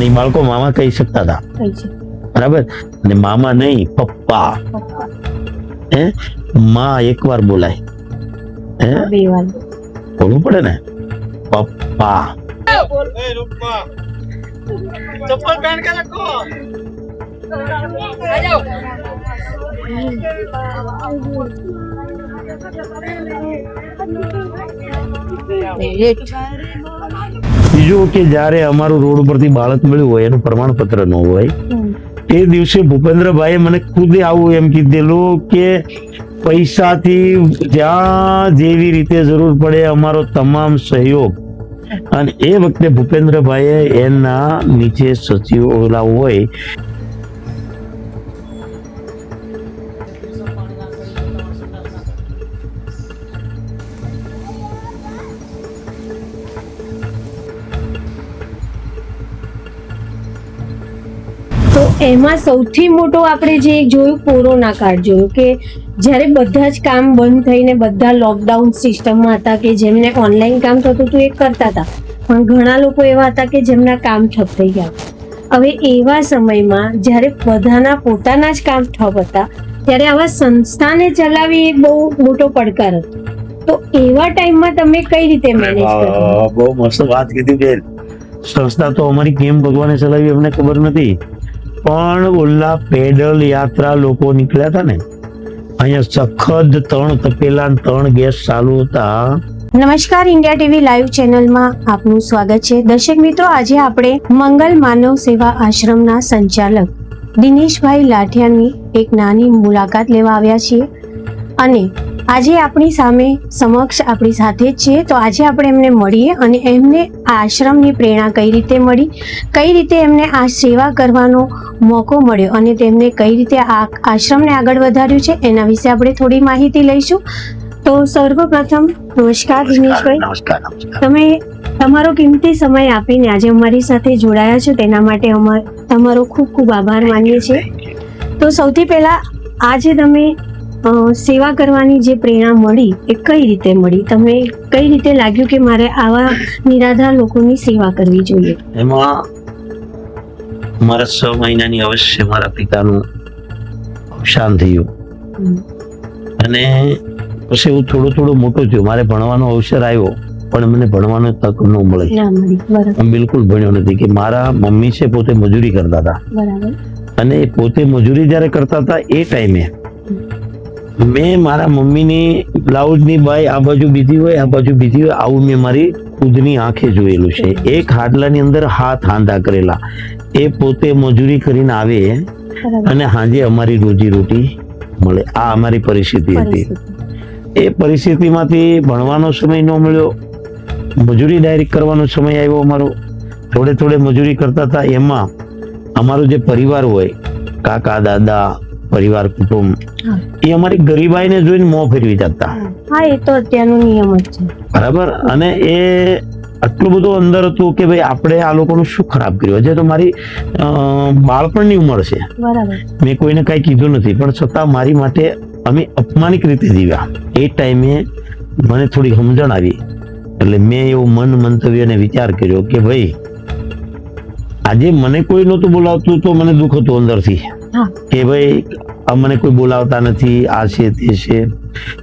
અને ઈ બાળકો મામા કહી શકતા હતા, બરાબર. અને મામા નહીં, પપ્પા. હે, માં એકવાર બોલાય, હે, બોલવું પડે ને, પપ્પા. चप्पल पहन के रखो। બીજું કે જ્યારે અમારું રોડ પરથી બાળક મળ્યું હોય એનું પ્રમાણપત્ર ન હોય, એ દિવસે ભૂપેન્દ્રભાઈએ મને ખુદ આવું એમ કીધેલું કે પૈસાથી જ્યાં જેવી રીતે જરૂર પડે અમારો તમામ સહયોગ. અને એ વખતે ભૂપેન્દ્રભાઈએ એના નીચે સચિવ ઓલા હોય તો એમાં સૌથી મોટો આપણે જે જોયું કોરોના કાળ જોયું કે જ્યારે બધા જ કામ બંધ થઈને બધા લોકડાઉન સિસ્ટમમાં હતા કે જેમને ઓનલાઈન કામ થતું હતું એ કરતા હતા, પણ ઘણા લોકો એવા હતા કે જેમના કામ ઠપ થઈ ગયા. હવે એવા સમયમાં જ્યારે બધાના પોતાના જ કામ ઠપ હતા ત્યારે આવા સંસ્થાને ચલાવવી એ બહુ મોટો પડકાર હતો. તો એવા ટાઈમમાં તમે કઈ રીતે મેનેજ કર્યું? બહુ મસ્ત વાત કીધી બેન. સંસ્થા તો અમારી કેમ ભગવાને ચલાવી અમને ખબર નથી, પણ ઓલા પેડલ યાત્રા લોકો નીકળ્યા હતા ને, અહીંયા સખત 3 તપેલા 3 ગેસ ચાલુ હતા. નમસ્કાર, ઇન્ડિયા ટીવી લાઈવ ચેનલમાં આપનું સ્વાગત છે. દર્શક મિત્રો, આજે આપણે મંગલ માનવ સેવા આશ્રમના સંચાલક દિનેશભાઈ લાઠિયાની એક નાની મુલાકાત લેવા આવ્યા છીએ અને આજે આપણી સામે સમક્ષ આપણી સાથે જ છે. તો આજે આપણે એમને મળીએ અને એમને આ આશ્રમની પ્રેરણા કઈ રીતે મળી, કઈ રીતે એમને આ સેવા કરવાનો મોકો મળ્યો અને તેમને કઈ રીતે આ આશ્રમને આગળ વધાર્યું છે એના વિશે આપણે થોડી માહિતી લઈશું. તો સર્વપ્રથમ નમસ્કાર દિનેશભાઈ. નમસ્કાર. તમે તમારો કિંમતી સમય આપીને આજે અમારી સાથે જોડાયા છો તેના માટે તમારો ખૂબ ખૂબ આભાર માનીએ છીએ. તો સૌથી પહેલા આજે તમે સેવા કરવાની જે પ્રેરણા મળી એ કઈ રીતે મળી? તમે કઈ રીતે લાગ્યું કે મારે આવા નિરાધાર લોકોની સેવા કરવી જોઈએ? એમાં મારા 6 મહિનાની અવશ્ય મારા પિતાનું અવસાન થયું અને પછી હું થોડો મોટો થયો. મારે ભણવાનો અવસર આવ્યો પણ મને ભણવાનો તક ન મળી. હું બિલકુલ ભણ્યો નથી. કે મારા મમ્મી છે પોતે મજૂરી કરતા હતા અને પોતે મજૂરી જ્યારે કરતા હતા એ ટાઈમે મેં મારા મમ્મીની બ્લાઉઝની બાય આ બાજુ બીજી હોય આ બાજુ બીજી હોય આવું મેં મારી ખુદની આંખે જોયેલું છે. એક હાડલાની અંદર હાથ હાંધા કરેલા. એ પોતે મજૂરી કરીને આવે અને સાંજે અમારી રોજી રોટી મળે. આ અમારી પરિસ્થિતિ હતી. એ પરિસ્થિતિમાંથી ભણવાનો સમય ન મળ્યો, મજૂરી ડાયરેક્ટ કરવાનો સમય આવ્યો અમારો. થોડે મજૂરી કરતા હતા. એમાં અમારો જે પરિવાર હોય, કાકા દાદા પરિવાર કુટુંબ, એ અમારી ગરીબાઈને જોઈને મોં ફેરવી જતા. હા, એ તો અત્યારનો નિયમ જ છે, બરાબર. અને એ આટલું બધું અંદર હતું કે ભાઈ આપણે આ લોકોનું શું ખરાબ કર્યું. હજે તો મારી બાળપણની ઉંમર છે, બરાબર. મેં કોઈને કાંઈ કીધું નથી, પણ છતાં મારી માટે અમે અપમાનિક રીતે જીવ્યા. એ ટાઈમે મને થોડી સમજણ આવી એટલે મેં એવું મંતવ્ય અને વિચાર કર્યો કે ભાઈ આજે મને કોઈ નહોતું બોલાવતું તો મને દુઃખ હતું અંદરથી કે ભાઈ મને કોઈ બોલાવતા નથી, આ છે તે છે.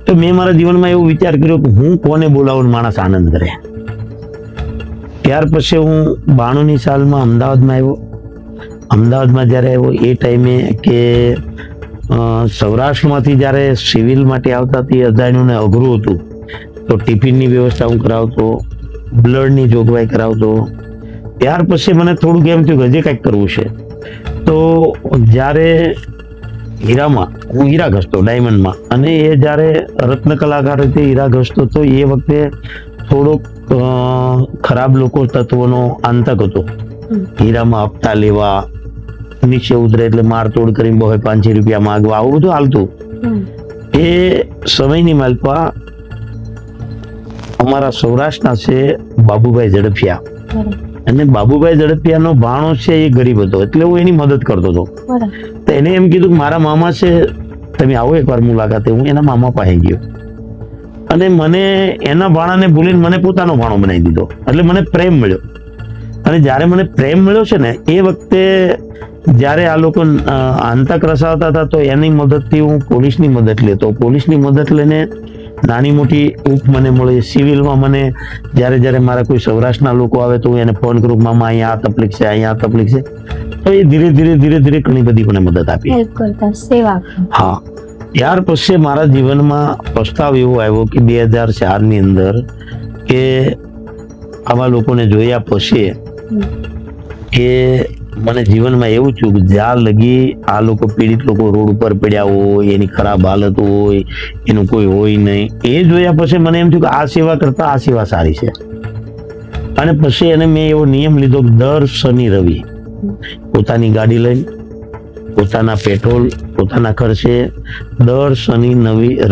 તો મેં મારા જીવનમાં એવો વિચાર કર્યો કે હું કોને બોલાવું માણસ આનંદ કરે. ત્યાર પછી હું 92ની સાલમાં અમદાવાદમાં આવ્યો. અમદાવાદમાં જ્યારે આવ્યો એ ટાઈમે કે સૌરાષ્ટ્રમાંથી જ્યારે સિવિલ માટે આવતા તે અજાણ્યુંને અઘરું હતું. તો ટિફિનની વ્યવસ્થા હું કરાવતો, બ્લડની જોગવાઈ કરાવતો. ત્યાર પછી મને થોડુંક એમ થયું કે હજી કંઈક કરવું છે. તો જ્યારે હીરામાં હું હીરા ઘસતો ડાયમંડમાં, અને એ જ્યારે રત્ન કલાકાર રીતે હીરા ઘસતો તો એ વખતે થોડોક ખરાબ લોકો તત્વોનો આંતક હતો. હીરામાં હપ્તા લેવા, નીચે ઉતરે એટલે મારતોડ કરીને 500 રૂપિયા માંગવા, આવું બધું હાલતું. એ સમયની માલપા અમારા સૌરાષ્ટ્રના છે બાબુભાઈ ઝડફિયા, અને બાબુભાઈ ઝડફિયાનો ભાણો છે એ ગરીબ હતો એટલે હું એની મદદ કરતો હતો. તો એને એમ કીધું કે મારા મામા છે, તમે આવો એકવાર મુલાકાતે. હું એના મામા પાસે ગયો અને મને એના ભાણાને ભૂલીને મને પોતાનો ભાણો બનાવી દીધો. એટલે મને પ્રેમ મળ્યો. અને જ્યારે મને પ્રેમ મળ્યો છે ને એ વખતે જ્યારે આ લોકો આંતક રસાવતા હતા તો એની મદદથી હું પોલીસની મદદ લેતો. પોલીસની મદદ લઈને નાની મોટી ઊપ મને મળે. સિવિલમાં મને જ્યારે મારા કોઈ સૌરાષ્ટ્રના લોકો આવે તો હું એને ફોન કરું, મામા અહીંયા આ તકલીફ છે, અહીંયા આ તકલીફ છે. તો એ ધીરે ધીરે ઘણી બધી મને મદદ આપી. હેલ્પ કરતા, સેવા. હા, ત્યાર પછી મારા જીવનમાં પ્રસ્તાવ એવો આવ્યો કે 2004ની અંદર કે આવા લોકોને જોયા પછી કે મને જીવનમાં એવું થયું કે જ્યાં લગી આ લોકો પીડિત લોકો રોડ ઉપર પડ્યા હોય, એની ખરાબ હાલત હોય, એનું કોઈ હોય નહીં, એ જોયા પછી મને એમ થયું કે આ સેવા કરતા આ સેવા સારી છે. અને પછી એને મેં એવો નિયમ લીધો કે દર શનિ રવિ પોતાની ગાડી લઈને, પોતાના પેટ્રોલ, પોતાના ખર્ચે દર શનિ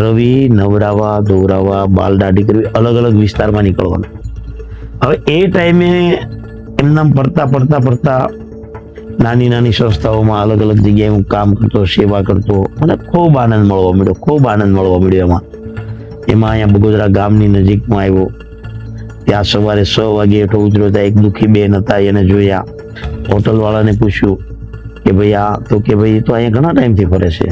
રવિ નવડાવવા, દોરાવવા, બાલ દાઢી કરવી, અલગ અલગ વિસ્તારમાં નીકળવાનું. હવે એ ટાઈમે એમના પડતા નાની સંસ્થાઓમાં અલગ અલગ જગ્યાએ હું કામ કરતો, સેવા કરતો. મને ખૂબ આનંદ મળવા મળ્યો એમાં અહીંયા બગોદરા ગામની નજીકમાં આવ્યો. ત્યાં સવારે 6 વાગે હેઠો ઉતર્યો. ત્યાં એક દુઃખી બેન હતા, એને જોયા. હોટલ વાળાને પૂછ્યું કે ભાઈ આ તો કે ભાઈ તો અહીંયા ઘણા ટાઈમથી ફરે છે.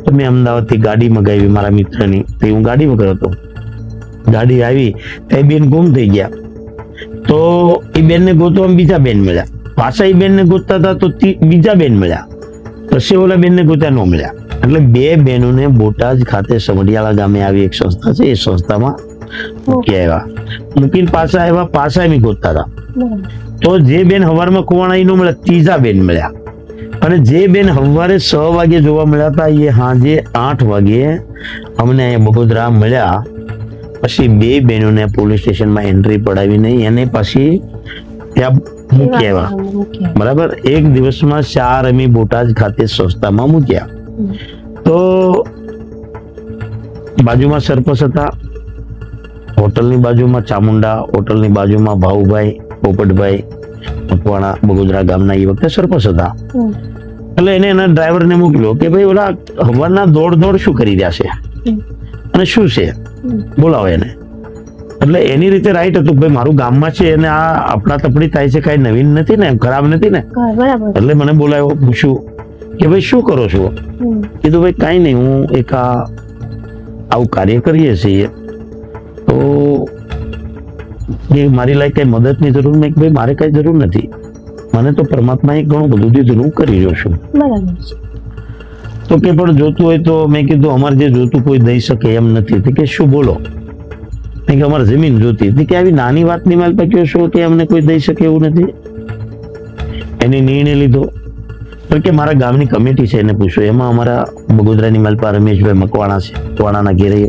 તો મેં અમદાવાદથી ગાડી મગાવી મારા મિત્રની. તે હું ગાડી વગર હતો. ગાડી આવી તો એ બેન ગુમ થઈ ગયા. તો એ બેનને ગોતવા બીજા બેન મળ્યા. પાછા એ બેનને ગોતતા હતા તો બીજા બેન મળ્યા. પછી ઓલા બેનને ગોત્યા ન મળ્યા. એટલે 2 બહેનોને બોટાદ ખાતે સમઢિયાળા ગામે આવી એક સંસ્થા છે, એ સંસ્થામાં મૂકી આવ્યા. મૂકીને પાછા એમ ગોતતા હતા. તો જે બેન હવારમાં ખોવાણા એ ન મળ્યા, ત્રીજા બેન મળ્યા. અને જે બેન સવારે 6 વાગે જોવા મળ્યા હતા એ સાંજે 8 વાગે અમને અહીંયા બગોદરા મળ્યા. પછી 2 બહેનોને પોલીસ સ્ટેશનમાં એન્ટ્રી પડાવીને એને પછી ત્યાં મૂકી આવ્યા. બરાબર, એક દિવસમાં 4 અમે બોટાદ ખાતે સંસ્થામાં મૂક્યા. તો બાજુમાં સરપંચ હતા, હોટલની બાજુમાં ચામુંડા, હોટલની બાજુમાં ભાઉભાઈ પોપટભાઈ મકવાણા બગોદરા ગામના એ વખતે સરપંચ હતા. એટલે એને એના ડ્રાઈવરને મોકલ્યો કે ભાઈ ઓલા હવારના દોડ શું કરી રહ્યા છે અને શું છે, બોલાવો એને. એટલે એની રીતે રાઈટ હતું, ભાઈ મારું ગામમાં છે અને આ આપણા તપડી થાય છે, કઈ નવીન નથી ને, ખરાબ નથી ને. એટલે મને બોલાવ્યો, પૂછ્યું કે ભાઈ શું કરો છો? કીધું ભાઈ કાંઈ નહીં, હું એક આવું કાર્ય કરીએ છીએ, તો મારી લાયક કઈ મદદની જરૂર નહીં. ભાઈ મારે કઈ જરૂર નથી, મને તો પરમાત્માએ ઘણું બધું દીધું, હું કરી રહ્યો છું. તો કે પણ જોતું હોય તો મેં કીધું અમારે જે જોતું કોઈ દઈ શકે એમ નથી. કે શું બોલો? કે અમારે જમીન જોતી હતી. કે આવી નાની વાતની માલ પક્યો છો કે અમને કોઈ દઈ શકે એવું નથી. એને નિર્ણય લીધો કે મારા ગામની કમિટી છે એને પૂછો. એમાં અમારા બગોદરાની માલપા રમેશભાઈ મકવાણા છે, મકવાણાના ઘેરે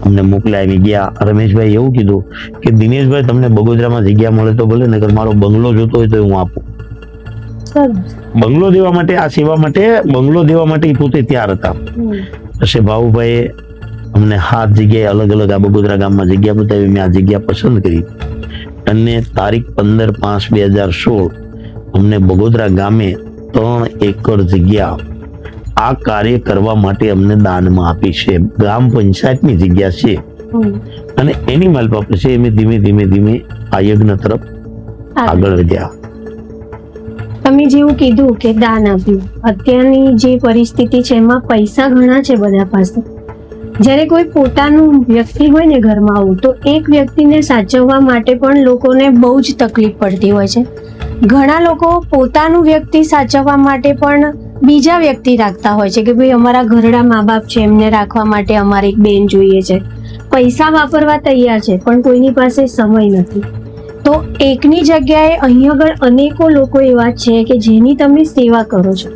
અમને મોકલ્યા. આવી ગયા. રમેશભાઈ એવું કીધું કે દિનેશભાઈ તમને બગોદરામાં જગ્યા મળે તો ભલે, નકર મારો બંગલો જોતો હોય તો હું આપું. બંગલો દેવા માટે, આ સેવા માટે બંગલો દેવા માટે પોતે તૈયાર હતા. પછી ભાઉભાઈએ અમને 7 જગ્યાએ અલગ અલગ આ બગોદરા ગામમાં જગ્યા બતાવી. મેં આ જગ્યા પસંદ કરી અને તારીખ 15/5/2016 અમને બગોદરા ગામે 3 એકર જગ્યા આ કાર્ય કરવા માટે અમને દાનમાં આપી છે. ગ્રામ પંચાયતની જગ્યા છે અને એની માલપા પછી અમે ધીમે આ યજ્ઞ તરફ આગળ વધ્યા. તમે જેવું કીધું કે દાન આપ્યું, અત્યારની જે પરિસ્થિતિ છે એમાં પૈસા ઘણા છે બધા પાસે. જ્યારે કોઈ પોતાનું વ્યક્તિ હોય ને ઘરમાં આવું, તો એક વ્યક્તિને સાચવવા માટે પણ લોકોને બહુ જ તકલીફ પડતી હોય છે. ઘણા લોકો પોતાનું વ્યક્તિ સાચવવા માટે પણ બીજા વ્યક્તિ રાખતા હોય છે કે ભાઈ અમારા ઘરડા મા બાપ છે, એમને રાખવા માટે અમારે એક બેન જોઈએ છે. પૈસા વાપરવા તૈયાર છે પણ કોઈની પાસે સમય નથી. તો એકની જગ્યાએ અહીં આગળ અનેકો લોકો એવા છે કે જેની તમે સેવા કરો છો.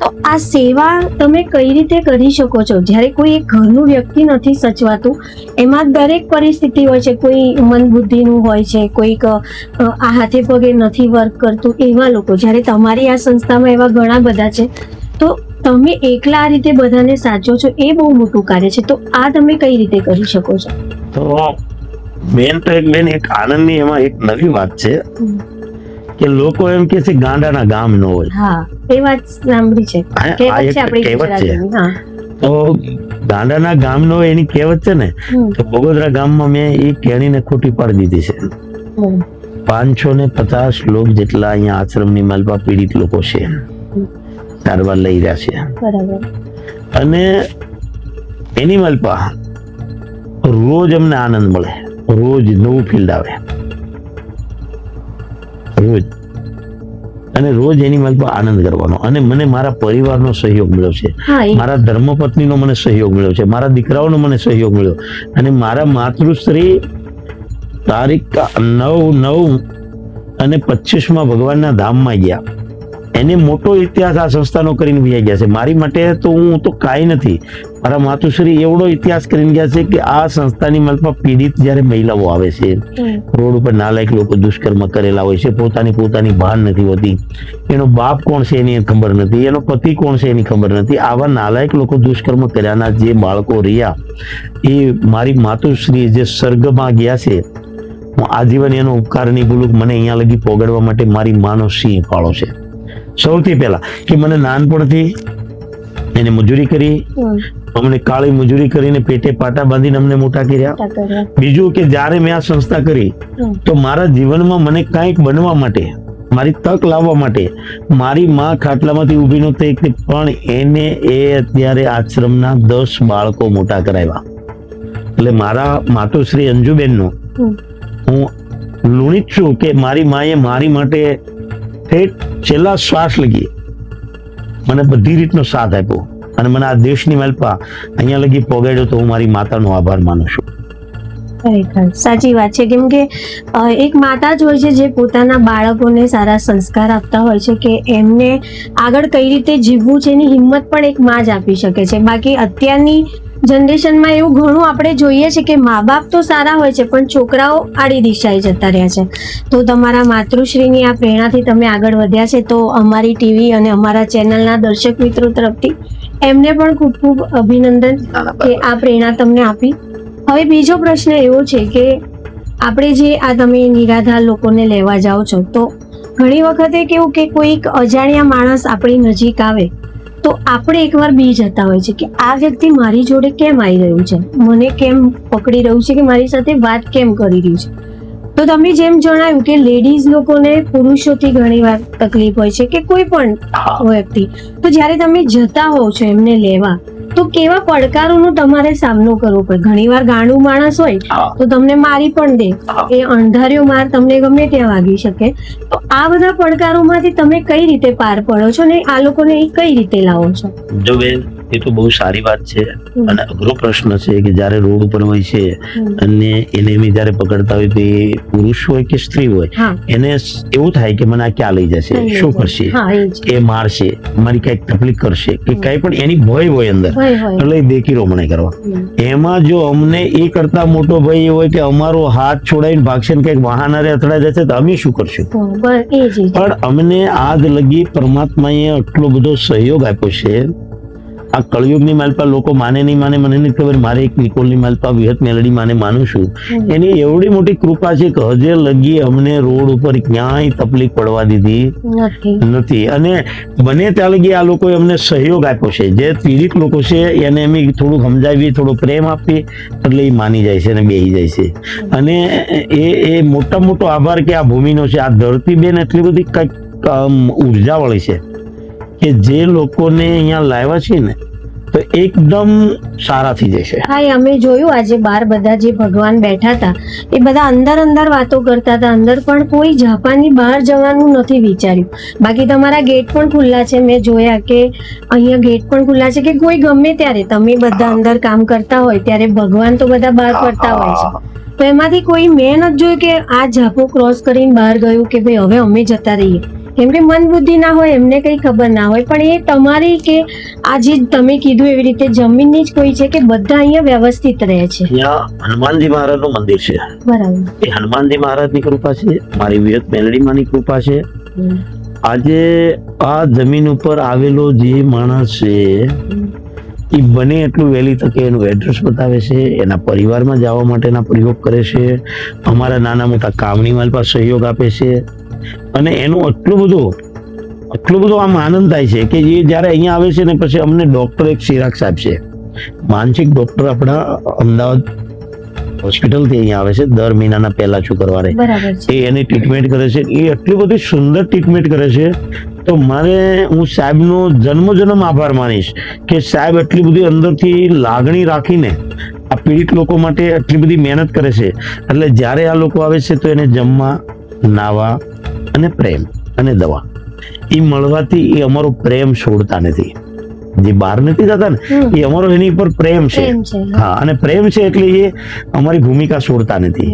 તો આ સેવા તમે કઈ રીતે કરી શકો છો? જ્યારે કોઈ એક ઘરનું વ્યક્તિ નથી સચવાતું, એમાં દરેક પરિસ્થિતિ હોય છે. કોઈ મન બુદ્ધિનું હોય છે, કોઈક આ હાથે પગે નથી વર્ક કરતું, એવા લોકો. જ્યારે તમારી આ સંસ્થામાં એવા ઘણા બધા છે, તો તમે એકલા આ રીતે બધાને સાચો છો, એ બહુ મોટું કાર્ય છે. તો આ તમે કઈ રીતે કરી શકો છો? તો બેન તો એક આનંદની એમાં એક નવી વાત છે કે લોકો એમ કે છે ગાંડાના ગામ ન હોય. હા, એ વાત સાંભળી છે. કહેવત છે આપણી ગુજરાતીની. હા, તો ગાંડાના ગામ નો એની કહેવત છે ને. તો બગોદરા ગામમાં મેં એ કેણીને ખોટી પાડી દીધી છે. 550 લોક જેટલા અહીંયા આશ્રમની માલપા પીડિત લોકો છે, સારવાર લઈ રહ્યા છે. બરાબર. અને એની માલપા રોજ અમને આનંદ મળે, રોજ નવું ફિલ્ડ આવે, રોજ. અને રોજ એની માલપા આનંદ કરવાનો. અને મને મારા પરિવારનો સહયોગ મળ્યો છે, હા, મારા ધર્મપત્નીનો મને સહયોગ મળ્યો છે, મારા દીકરાઓનો મને સહયોગ મળ્યો. અને મારા માતૃશ્રી તારીખ 9/9 અને 25 ભગવાનના ધામમાં ગયા. એને મોટો ઇતિહાસ આ સંસ્થાનો કરીને વહી ગયા છે. મારી માટે તો હું તો કાંઈ નથી. મારા માતુશ્રી એવડો ઇતિહાસ કરીને ગયા છે કે આ સંસ્થાની માલપા પીડિત જ્યારે મહિલાઓ આવે છે, રોડ ઉપર નાલાયક લોકો દુષ્કર્મ કરેલા હોય છે, પોતાની ભાન નથી હોતી, એનો બાપ કોણ છે એની ખબર નથી, એનો પતિ કોણ છે એની ખબર નથી. આવા નાલાયક લોકો દુષ્કર્મ કર્યાના જે બાળકો રહ્યા, એ મારી માતુશ્રી જે સ્વર્ગમાં ગયા છે, હું આજીવન એનો ઉપકાર નહીં ભૂલું. મને અહીંયા લગી પોગાડવા માટે મારી માનો સિંહ ફાળો છે. સૌથી પહેલા કે મને નાનપણથી એને મજૂરી કરી, અમને કાળી મજૂરી કરીને પેટે પાટા બાંધીને અમને મોટા કર્યા. બીજું કે જ્યારે મેં આ સંસ્થા કરી તો મારા જીવનમાં મને કંઈક બનવા માટે, મારી તક લાવવા માટે મારી માં ખાટલામાંથી ઊભી નહોતી, પણ એને અત્યારે આશ્રમના 10 બાળકો મોટા કરાવ્યા. એટલે મારા માતુશ્રી અંજુબેનનો હું ઋણિત છું કે મારી માએ મારી માટે છેલ્લા શ્વાસ લગી મને બધી રીતનો સાથ આપ્યો અને મને આ દેશની માલપા અહીંયા લગી પોગાડ્યો. તો હું મારી માતાનો આભાર માનું છું. ખરેખર સાચી વાત છે. કેમ કે એક માતા જ હોય છે જે પોતાના બાળકોને સારા સંસ્કાર આપતા હોય છે કે એમને આગળ કઈ રીતે જીવવું છે એની હિંમત પણ એક માં જ આપી શકે છે. બાકી અત્યારની જનરેશનમાં એવું ઘણું આપણે જોઈએ છે કે મા બાપ તો સારા હોય છે પણ છોકરાઓ આડી દિશાએ જતા રહ્યા છે. તો તમારા માતૃશ્રીની આ પ્રેરણાથી તમે આગળ વધ્યા છે, તો અમારી ટીવી અને અમારા ચેનલના દર્શક મિત્રો તરફથી એમને પણ ખૂબ ખૂબ અભિનંદન કે આ પ્રેરણા તમને આપી. હવે બીજો પ્રશ્ન એવો છે કે આપણે જે આ તમે નિરાધાર લોકોને લેવા જાઓ છો, તો ઘણી વખતે કેવું કે કોઈક અજાણ્યા માણસ આપણી નજીક આવે તો આપણે એકવાર બી જતા હોય છે કે આ વ્યક્તિ મારી જોડે કેમ આવી રહ્યું છે, મને કેમ પકડી રહ્યું છે, કે મારી સાથે વાત કેમ કરી રહ્યું છે. તો તમે જેમ જણાવ્યું કે લેડીઝ લોકોને પુરુષોથી ઘણી વાર તકલીફ હોય છે કે કોઈ પણ વ્યક્તિ, તો જ્યારે તમે જતા હોવ છો એમને લેવા, તો કેવા પડકારોનો તમારે સામનો કરવો પડે? ઘણી વાર ગાંડું માણસ હોય તો તમને મારી પણ દે, એ અણધાર્યો માર તમને ગમે ત્યાં વાગી શકે. તો આ બધા પડકારોમાંથી તમે કઈ રીતે પાર પડો છો ને આ લોકોને કઈ રીતે લાવો છો? જો બેન, એ તો બહુ સારી વાત છે અને અઘરો પ્રશ્ન છે કે જ્યારે રોડ ઉપર હોય છે અને એને એમ જ્યારે પકડતા હોય તો એ પુરુષ હોય કે સ્ત્રી હોય, એને એવું થાય કે મને આ ક્યાં લઈ જશે, શું કરશે, એ મારશે, મારી કઈક તકલીફ કરશે કે કઈ પણ એની ભય હોય અંદર, એટલે દેખીરો મને કરવા. એમાં જો અમને એ કરતા મોટો ભય એ હોય કે અમારો હાથ છોડાવીને ભાગશે ને કઈક વાહનારે અથડાઈ જશે તો અમે શું કરશું? પણ અમને આજ લગી પરમાત્માએ આટલો બધો સહયોગ આપ્યો છે. આ કળયુગની માલપા લોકો માને નહીં માને મને નથી ખબર, મારે એક નિકોલની માલપા વિહત મેલડી માને માનું છું. એની એવડી મોટી કૃપા છે કે હજે લગી અમને રોડ ઉપર ક્યાંય તકલીફ પડવા દીધી નથી. અને બને ત્યાં લગી આ લોકોએ અમને સહયોગ આપ્યો છે. જે પીડિત લોકો છે એને અમે થોડુંક સમજાવી, થોડો પ્રેમ આપીએ એટલે એ માની જાય છે અને બેસી જાય છે. અને એ મોટા મોટો આભાર કે આ ભૂમિનો છે. આ ધરતી બેન એટલી બધી કંઈક ઉર્જા વાળી છે કે જે લોકોને અહીંયા લાવ્યા છે ને તો એકદમ સારા થઈ જશે. હા, અમે જોયું આજે બાર બધા જે ભગવાન બેઠા હતા એ બધા અંદર વાતો કરતા હતા. અંદર પણ કોઈ જાપાનની બહાર જવાનું નથી વિચાર્યું. બાકી તમારા ગેટ પણ ખુલ્લા છે, મેં જોયા કે અહીંયા ગેટ પણ ખુલ્લા છે કે કોઈ ગમે ત્યારે તમે બધા અંદર કામ કરતા હોય ત્યારે ભગવાન તો બધા બહાર કરતા હોય છે. તો એમાંથી કોઈ મેં નથી જોયું કે આ ઝાપો ક્રોસ કરીને બહાર ગયું કે ભાઈ હવે અમે જતા રહીએ, કેમ કે મન બુદ્ધિ ના હોય, એમને કઈ ખબર ના હોય. પણ એ તમારી કે આ જે તમે કીધું એવી રીતે જમીનની જ કોઈ છે કે બધા અહીંયા વ્યવસ્થિત રહે છે. અહીંયા હનુમાનજી મહારાજનું મંદિર છે. બરાબર. એ હનુમાનજી મહારાજની કૃપા છે, મારી વિહત મેલડી માની કૃપા છે. આજે આ જમીન ઉપર આવેલો જે માણસ છે એ બને એટલું વહેલી તકે એનું એડ્રેસ બતાવે છે, એના પરિવારમાં જવા માટેના પ્રયોગ કરે છે, અમારા નાના મોટા કામની માલ પાસે સહયોગ આપે છે. અને એનું આટલું બધું આમ આનંદ થાય છે કે એ જ્યારે અહીંયા આવે છે ને પછી અમને ડોક્ટર એક ચિરાગ સાહેબ છે, માનસિક ડોક્ટર આપણા અમદાવાદ હોસ્પિટલથી અહીંયા આવે છે દર મહિનાના પહેલા શુક્રવારે. બરાબર છે. એ એની ટ્રીટમેન્ટ કરે છે. એ એટલી બધી સુંદર ટ્રીટમેન્ટ કરે છે. તો હું સાહેબનો જન્મ આભાર માનીશ કે સાહેબ એટલી બધી અંદરથી લાગણી રાખીને આ પીડિત લોકો માટે એટલી બધી મહેનત કરે છે. એટલે જ્યારે આ લોકો આવે છે તો એને જમવા, નાવા અને પ્રેમ અને દવા એ મળવાથી એ અમારો પ્રેમ છોડતા નથી. જે બહાર નથી જતા ને એ અમારો એની પર પ્રેમ છે. હા, અને પ્રેમ છે એટલે એ અમારી ભૂમિકા છોડતા નથી.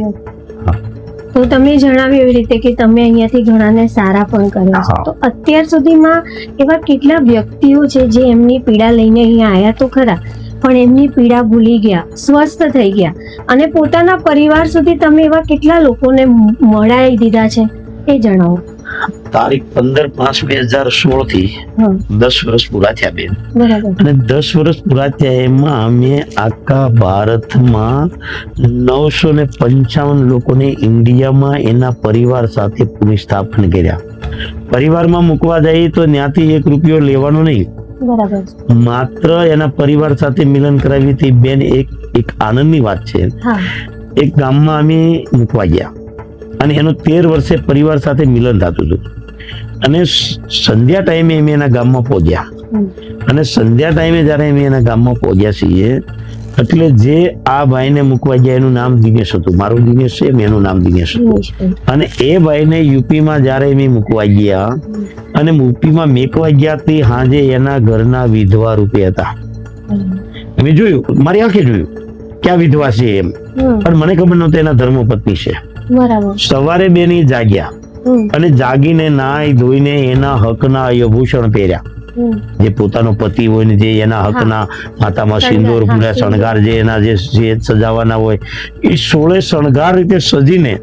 તો તમે જણાવ્યું એવી રીતે કે તમે અહીંયાથી ઘણાને સારા પણ કર્યા છો. તો અત્યાર સુધીમાં એવા કેટલા વ્યક્તિઓ છે જે એમની પીડા લઈને અહીંયા આવ્યા તો ખરા, પણ એમની પીડા ભૂલી ગયા, સ્વસ્થ થઈ ગયા અને પોતાના પરિવાર સુધી તમે એવા કેટલા લોકોને મળાવી દીધા છે એ જણાવો. તારીખ 15/5/2016 થી 10 વર્ષ પૂરા થયા બેન. બરાબર. અને 10 વર્ષ પૂરા થયા એમાં અમે આખા ભારતમાં 955 લોકોને ઇન્ડિયામાં એના પરિવાર સાથે પુનઃસ્થાપન કર્યા. પરિવારમાં મૂકવા જઈએ તો ત્યાંથી 1 રૂપિયો લેવાનો નહીં. બરાબર. માત્ર એના પરિવાર સાથે મિલન કરાવી હતી બેન. એક આનંદની વાત છે. એક ગામમાં અમે મૂકવા ગયા અને એનો 13 વર્ષે પરિવાર સાથે મિલન થતું હતું. અને સંધ્યા ટાઈમે અમે એના ગામમાં પહોંચ્યા. અને સંધ્યા ટાઈમે જ્યારે અમે એના ગામમાં પહોંચ્યા છીએ એટલે જે આ ભાઈને મૂકવા ગયા એનું નામ દિનેશ હતું. મારું દિનેશ છે, એનું નામ દિનેશ હતું. અને એ ભાઈને યુપીમાં જ્યારે અમે મૂકવા ગયા અને યુપીમાં મેકવા ગયા તે હાજે એના ઘરના વિધવા રૂપે હતા. મેં જોયું, મારી આંખે જોયું કે આ વિધવા છે એમ, પણ મને ખબર નહોતી એના ધર્મપત્ની છે. બરાબર. સવારે બેની જાગ્યા અને જાગીને નાઈ ધોઈને એના હકના આભૂષણ પહેર્યા. જે પોતાનો પતિ હોય ને જે એના હકના માથામાં સિંદૂર, પૂરા શણગાર જે એના જે સજાવાના હોય એ 16 શણગાર રીતે સજીને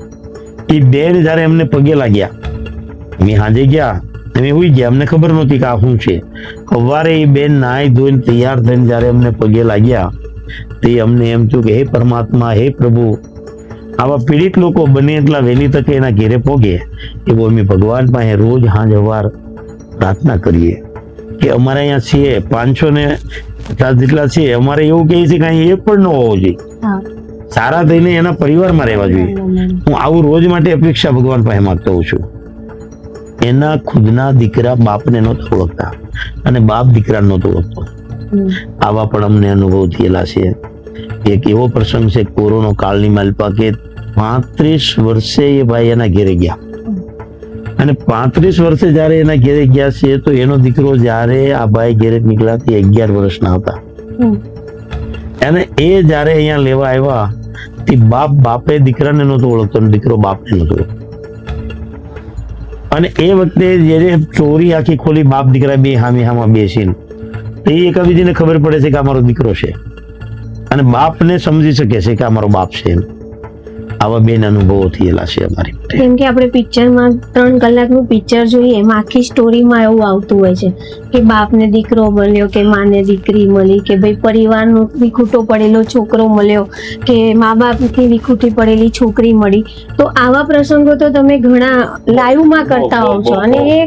એ બેન જયારે એમને પગે લાગ્યા, અમે હાજે ગયા, અમે ઉઈ ગયા, અમને ખબર નહોતી કે આ શું છે. સવારે એ બેન નાઈ ધોઈને તૈયાર થઈને જયારે અમને પગે લાગ્યા તે અમને એમ થયું કે હે પરમાત્મા, હે પ્રભુ, આવા પીડિત લોકો બને એટલા વહેલી તકે એના ઘેરે પોગે એવો અમે ભગવાન પાસે રોજ હાંજ હવાર પ્રાર્થના કરીએ કે અમારે અહીંયા છીએ 550 જેટલા છે, અમારે એવું કહે છે કે અહીં એક પણ ન હોવો જોઈએ, સારા થઈને એના પરિવારમાં રહેવા જોઈએ. હું આવું રોજ માટે અપેક્ષા ભગવાન પાસે માંગતો હોઉં છું. એના ખુદના દીકરા બાપને નહોતા ઓળખતા અને બાપ દીકરા નહોતો ઓળખતો. આવા પણ અમને અનુભવ થયેલા છે. એક એવો પ્રસંગ છે કોરોના કાળની માલપા કે 35 વર્ષે એ ભાઈ એના ઘેરે ગયા અને 35 વર્ષે જયારે એના ઘેરે ગયા છે તો એનો દીકરો જયારે આ ભાઈ ઘેરે નીકળ્યા તે 11 વર્ષના હતા. અને એ જયારે અહીંયા લેવા આવ્યા તે બાપે દીકરાને નહોતો ઓળખતો અને દીકરો બાપને નહોતો ઓળખતો. અને એ વખતે જયારે ચોરી આખી ખોલી બાપ દીકરા બે હામાં બેસીને એ એકબીજાને ખબર પડે છે કે આ મારો દીકરો છે અને બાપને સમજી શકે છે કે આ મારો બાપ છે. આવા બેન અનુભવો થયેલા છે અમારી. કેમ કે આપણે પિક્ચરમાં 3 કલાકનું પિક્ચર જોઈએ એમાં આખી સ્ટોરીમાં એવું આવતું હોય છે કે બાપને દીકરો મળ્યો કે માને દીકરી મળી કે ભાઈ પરિવારનો વિખૂટો પડેલો છોકરો મળ્યો કે મા બાપથી વિખૂટી પડેલી છોકરી મળી. તો આવા પ્રસંગો તો તમે ઘણા લાઈવમાં કરતા હોવ છો અને એ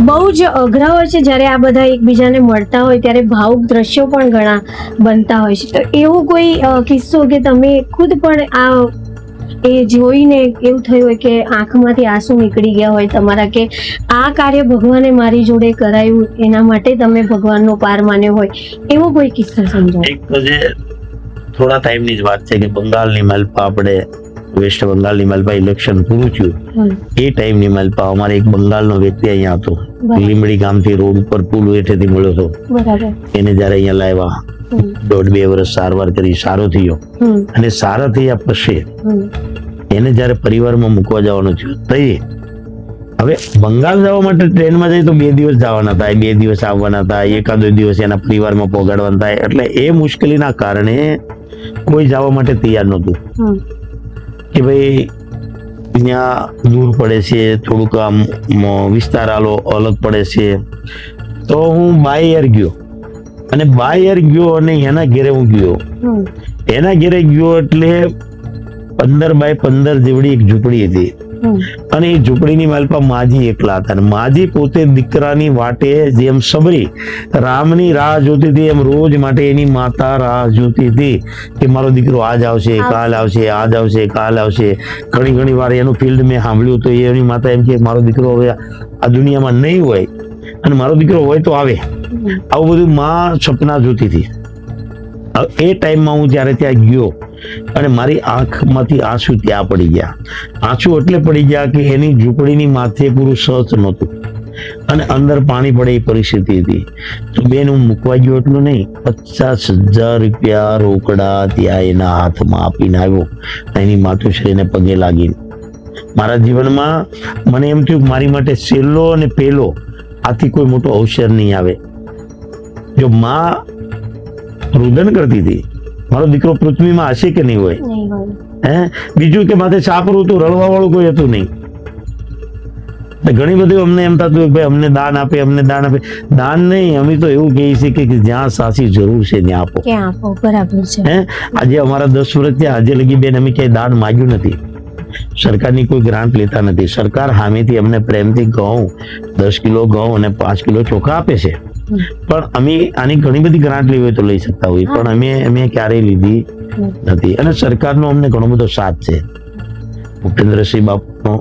બહુ જ અઘરા હોય છે. જ્યારે આ બધા એકબીજાને મળતા હોય ત્યારે ભાવુક દ્રશ્યો પણ ઘણા બનતા હોય છે. તો એવો કોઈ કિસ્સો કે તમે ખુદ પણ આ એ જોઈને એવું થયું હોય કે આંખમાંથી આંસુ નીકળી ગયા હોય તમારા કે આ કાર્ય ભગવાને મારી જોડે કરાયું એના માટે તમે ભગવાનનો પાર માન્યો હોય, એવો કોઈ કિસ્સો સમજાવો. એક તો જે થોડા ટાઈમની જ વાત છે કે બંગાળની માલપા, આપણે વેસ્ટ બંગાળની માલપા ઇલેક્શન પૂરું થયું એ ટાઈમની માલપા અમારે એક બંગાળનો વ્યક્તિ અહીંયા હતો, લીમડી ગામથી રોડ ઉપર પુલ હેઠેથી મળ્યો હતો. બરાબર. એને જયારે અહીંયા લાવ્યા 1.5-2 વર્ષ સારવાર કરી, સારો થયો અને સારા થયા પછી એને જયારે પરિવારમાં મૂકવા જવાનું થયું તો હવે બંગાળ જવા માટે ટ્રેનમાં જાય તો 2 દિવસ જવાના થાય, 2 દિવસ આવવાના થાય, એકાદો દિવસ એના પરિવારમાં પહોંચાડવાના થાય. એટલે એ મુશ્કેલીના કારણે કોઈ જવા માટે તૈયાર નહોતું કે ભાઈ ત્યાં દૂર પડે છે, થોડુંક આમ વિસ્તાર અલગ પડે છે. તો હું બાય એર ગયો અને બાય એર ગયો અને એના ઘેરે હું ગયો. એના ઘેરે ગયો એટલે 15 બાય 15 જેવડી એક ઝૂંપડી હતી અને એ ઝૂંપડીની માલપા માજી એકલા હતા. અને માજી પોતે દીકરાની વાટે જેમ સબરી રામની રાહ જોતી હતી, એમ રોજ માટે એની માતા રાહ જોતી હતી કે મારો દીકરો આજ આવશે, કાલ આવશે, આજ આવશે, કાલ આવશે. ઘણી વાર એનું ફિલ્ડ મેં સાંભળ્યું તો એની માતા એમ કે મારો દીકરો હવે આ દુનિયામાં નહીં હોય અને મારો દીકરો હોય તો આવે. આવું બધું માં સપના જોતી હતી. એ ટાઈમમાં હું જ્યારે ત્યાં ગયો અને મારી આંખમાંથી આંસુ ત્યાં પડી ગયા. આંસુ એટલે પડી ગયા કે એની ઝૂંપડીની માથે પૂરું સચ નહોતું અને અંદર પાણી પડે એ પરિસ્થિતિ હતી. તો બેન હું મૂકવા ગયો એટલું નહીં, 50,000 રૂપિયા રોકડા ત્યાં એના હાથમાં આપીને આવ્યો. એની માતુશ્રીને પગે લાગીને મારા જીવનમાં મને એમ થયું મારી માટે છેલ્લો અને પહેલો આથી કોઈ મોટો અવસર નહીં આવે. જો માં રુદન કરતી હતી મારો દીકરો પૃથ્વીમાં હશે કે નહીં હોય, બીજું કે માથે છાપરું હતું, રડવા વાળું કોઈ હતું નહીં. ઘણી બધી અમને એમ થતું ભાઈ અમને દાન આપે, અમને દાન આપે. દાન નહીં, અમે તો એવું કહીએ છીએ કે જ્યાં સાચી જરૂર છે ત્યાં આપો. બરાબર છે. આજે અમારા 10 વર્ષ થયા, આજે લગી બેન અમે ક્યાંય દાન માગ્યું નથી. સરકારની કોઈ ગ્રાન્ટ લેતા નથી. સરકાર સામેથી અમને પ્રેમથી ઘઉં 10 કિલો ઘઉં અને 5 કિલો ચોખા આપે છે. પણ અમે આની ઘણી બધી ગ્રાન્ટ લેવી હોય તો લઈ શકતા હોય, પણ અમે ક્યારેય લીધી નથી. અને સરકારનો અમને ઘણો બધો સાથ છે. ભૂપેન્દ્રસિંહ બાપુનો,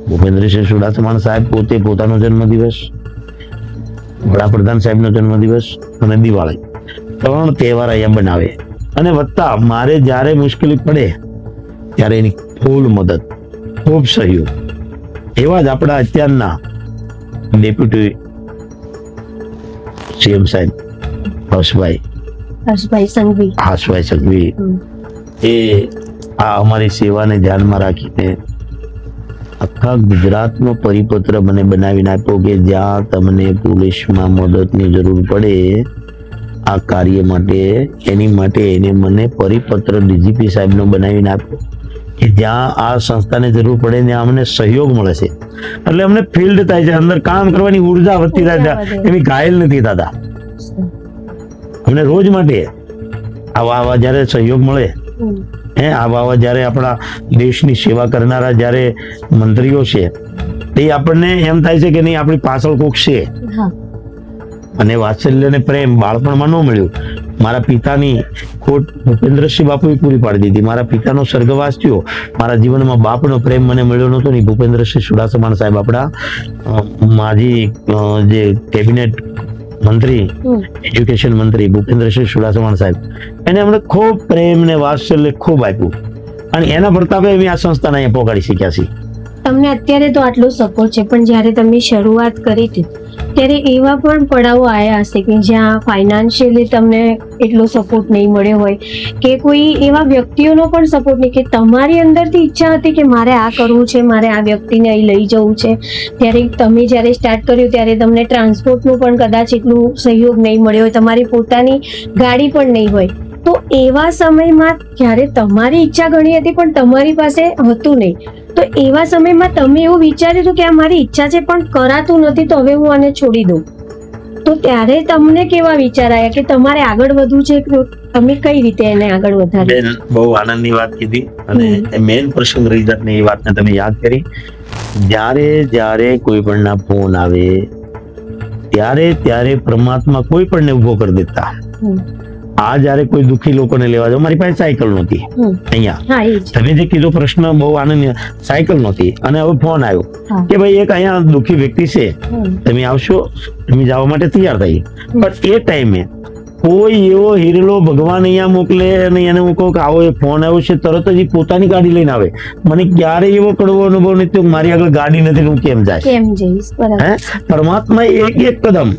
ભૂપેન્દ્રસિંહ ચુડાસમા સાહેબ પોતે પોતાનો જન્મદિવસ, વડાપ્રધાન સાહેબનો જન્મદિવસ અને દિવાળી 3 તહેવાર અહીંયા બનાવે. અને વત્તા મારે જ્યારે મુશ્કેલી પડે ત્યારે એની ફૂલ મદદ, ખૂબ સહયોગ. એવા જ આપણા અત્યારના ડેપ્યુટી સીએમ સાહેબ હર્ષભાઈ સંઘવી, એ આ અમારી સેવાને ધ્યાનમાં રાખીને આખા ગુજરાતનો પરિપત્ર મને બનાવીને આપ્યો કે જ્યાં તમને પોલીસમાં મદદની જરૂર પડે આ કાર્ય માટે, એની માટે એને મને પરિપત્ર ડીજીપી સાહેબનો બનાવીને આપ્યો કે જ્યાં આ સંસ્થાને જરૂર પડે ત્યાં અમને સહયોગ મળે છે. એટલે અમને ફિલ્ડ થાય છે, અંદર કામ કરવાની ઉર્જા વધતી થાય છે, એવી ઘાયલ નથી થતા. અમને રોજ માટે આવા જયારે સહયોગ મળે, આવા જયારે આપણા દેશની સેવા કરનારા જયારે મંત્રીઓ છે એ આપણને એમ થાય છે કે નહીં આપણી પાછળ કોક છે. અને વાત્સલ્ય ને પ્રેમ બાળપણમાં ન મળ્યું. મારા પિતાની ખોટ ભૂપેન્દ્રસિંહ બાપુએ પૂરી પાડી દીધી. મારા પિતાનો સ્વર્ગવાસ થયો, મારા જીવનમાં બાપનો પ્રેમ મને મળ્યો નહોતો ને. ભૂપેન્દ્રસિંહ ચુડાસમા સાહેબ આપણા માજી જે કેબિનેટ મંત્રી, એજ્યુકેશન મંત્રી ભૂપેન્દ્રસિંહ ચુડાસમા સાહેબ, એને અમને ખૂબ પ્રેમ ને વાત્સલ્ય ખૂબ આપ્યું અને એના પ્રતાપે અમે આ સંસ્થાને અહીંયા પહોંચાડી શક્યા છીએ. તમને અત્યારે તો આટલો સપોર્ટ છે, પણ જ્યારે તમે શરૂઆત કરી હતી ત્યારે એવા પણ પડાવો આવ્યા હશે કે જ્યાં ફાઇનાન્શિયલી તમને એટલો સપોર્ટ નહીં મળ્યો હોય કે કોઈ એવા વ્યક્તિઓનો પણ સપોર્ટ નહીં, કે તમારી અંદરથી ઈચ્છા હતી કે મારે આ કરવું છે, મારે આ વ્યક્તિને અહીં લઈ જવું છે. ત્યારે તમે જ્યારે સ્ટાર્ટ કર્યું ત્યારે તમને ટ્રાન્સપોર્ટનું પણ કદાચ એટલું સહયોગ નહીં મળ્યો હોય, તમારી પોતાની ગાડી પણ નહીં હોય. તો એવા સમયમાં જ્યારે તમારી ઈચ્છા ઘણી હતી પણ તમારી પાસે હતું નહીં, તો એવા સમયમાં તમે એવું વિચાર્યું હતું કે આ મારી ઈચ્છા છે પણ કરાતું નથી, તો હવે હું આને છોડી દઉં. તો ત્યારે તમને કેવા વિચાર આવ્યા કે તમારે આગળ વધવું છે, તમે કઈ રીતે એને આગળ વધારી? બેન બહુ આનંદની વાત કીધી અને મેઇન પ્રસંગ રહી જાતની એ વાતને તમે યાદ કરી. જ્યારે કોઈ પણના ફોન આવે ત્યારે પરમાત્મા કોઈ પણને ઉભો કરી દેતા. આ જયારે કોઈ દુઃખી લોકોને લેવા જાવ, મારી પાસે સાયકલ નહોતી અહીંયા, તમે જે કીધો પ્રશ્ન બહુ આનંદ, સાયકલ નહોતી અને હવે ફોન આવ્યો કે ભાઈ એક અહીંયા દુઃખી વ્યક્તિ છે, તમે આવશો? તમે જવા માટે તૈયાર થઈ. પણ એ ટાઈમે કોઈ એવો હિરેલો ભગવાન અહીંયા મોકલે અને એને હું કહું કે આવો એ ફોન આવ્યો છે, તરત જ પોતાની ગાડી લઈને આવે. મને ક્યારેય એવો કડવો અનુભવ નથી કે મારી આગળ ગાડી નથી, હું કેમ જઈશ? પરમાત્મા એક કદમ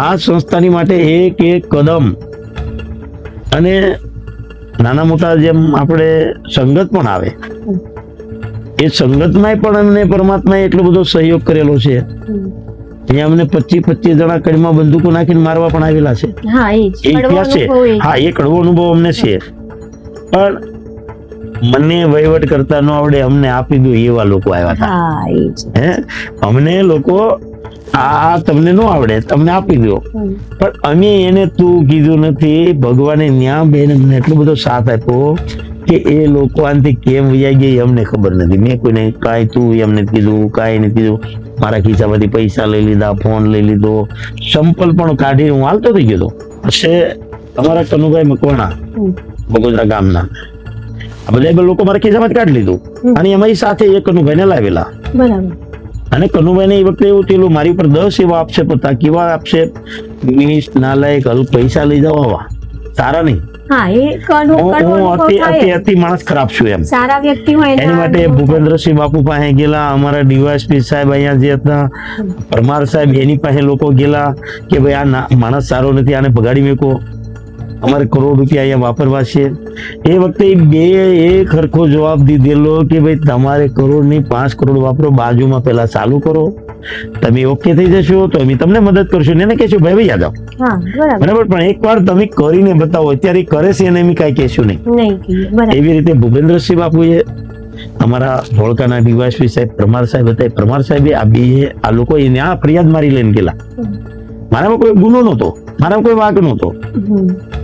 આ સંસ્થાની માટે એક કદમ. અને નાના મોટા જેમ આપણે સંગત પણ આવે, એ સંગતમાં પણ અમને પરમાત્માએ એટલો બધો સહયોગ કરેલો છે. અહીંયા અમને 25 જણા કડીમાં બંદૂકો નાખીને મારવા પણ આવેલા છે. એ કડવો અનુભવ અમને છે. પણ મને વહીવટ કરતા ન આવડે, અમને આપી દો એવા લોકો આવ્યા હતા. અમને લોકો આ તમને ન આવડે, તમને આપી દો. પણ અમે એને તું કીધું નથી. ભગવાને ન્યા બેન અમને એટલો બધો સાથ આપ્યો કે એ લોકો આનાથી કેમ વૈયા ગયા એ અમને ખબર નથી. મેં કોઈને કાંઈ તું એમ નથી કીધું, કાંઈ નથી કીધું. મારા ખિસ્સામાંથી પૈસા લઈ લીધા, ફોન લઈ લીધો, સંપલ પણ કાઢી હું હાલતો થઈ ગયો. પછી અમારા કનુભાઈ મકવાણા બગોદરા ગામના આ બધા લોકો મારા ખિસ્સામાંથી કાઢી લીધું અને અમારી સાથે એ કનુભાઈને લાવેલા. બરાબર. અને કનુભાઈને એ વખતે એવું થયેલું મારી ઉપર 10 એવા આક્ષેપ હતા. કેવા આક્ષેપ? મિનિસ નાલાયક, હલ પૈસા લઈ જવા સારા નહીં. હા, એ અતિ માણસ ખરાબ છું એમ. સારા વ્યક્તિ હોય એની માટે ભૂપેન્દ્રસિંહ બાપુ પાસે ગયેલા, અમારા ડીવાયએસપી સાહેબ અહીંયા જે હતા પરમાર સાહેબ એની પાસે લોકો ગયેલા કે ભાઈ આ માણસ સારો નથી, આને ભગાડી મેકો, અમારે કરોડ રૂપિયા અહીંયા વાપરવા છે. એ વખતે બે એક સરખો જવાબ દીધેલો કે ભાઈ તમારે કરોડ નહીં 5 કરોડ વાપરો, બાજુમાં પેલા ચાલુ કરો, તમે ઓકે થઈ જશો તો અમે તમને મદદ કરશું. એને કહેશું ભાઈ ભાઈ યાદ બરાબર, પણ એકવાર તમે કરીને બતાવો. અત્યારે કરે છે એને અમે કાંઈ કહેશું નહીં. એવી રીતે ભૂપેન્દ્રસિંહ બાપુએ અમારા ધોળકાના ડીવાયએસપી સાહેબ પ્રમાર સાહેબ હતા, પ્રમાર સાહેબે આ બે આ લોકો આ ફરિયાદ મારી લઈને ગયેલા. મારામાં કોઈ ગુનો નહોતો, મારામાં કોઈ વાંક નહોતો,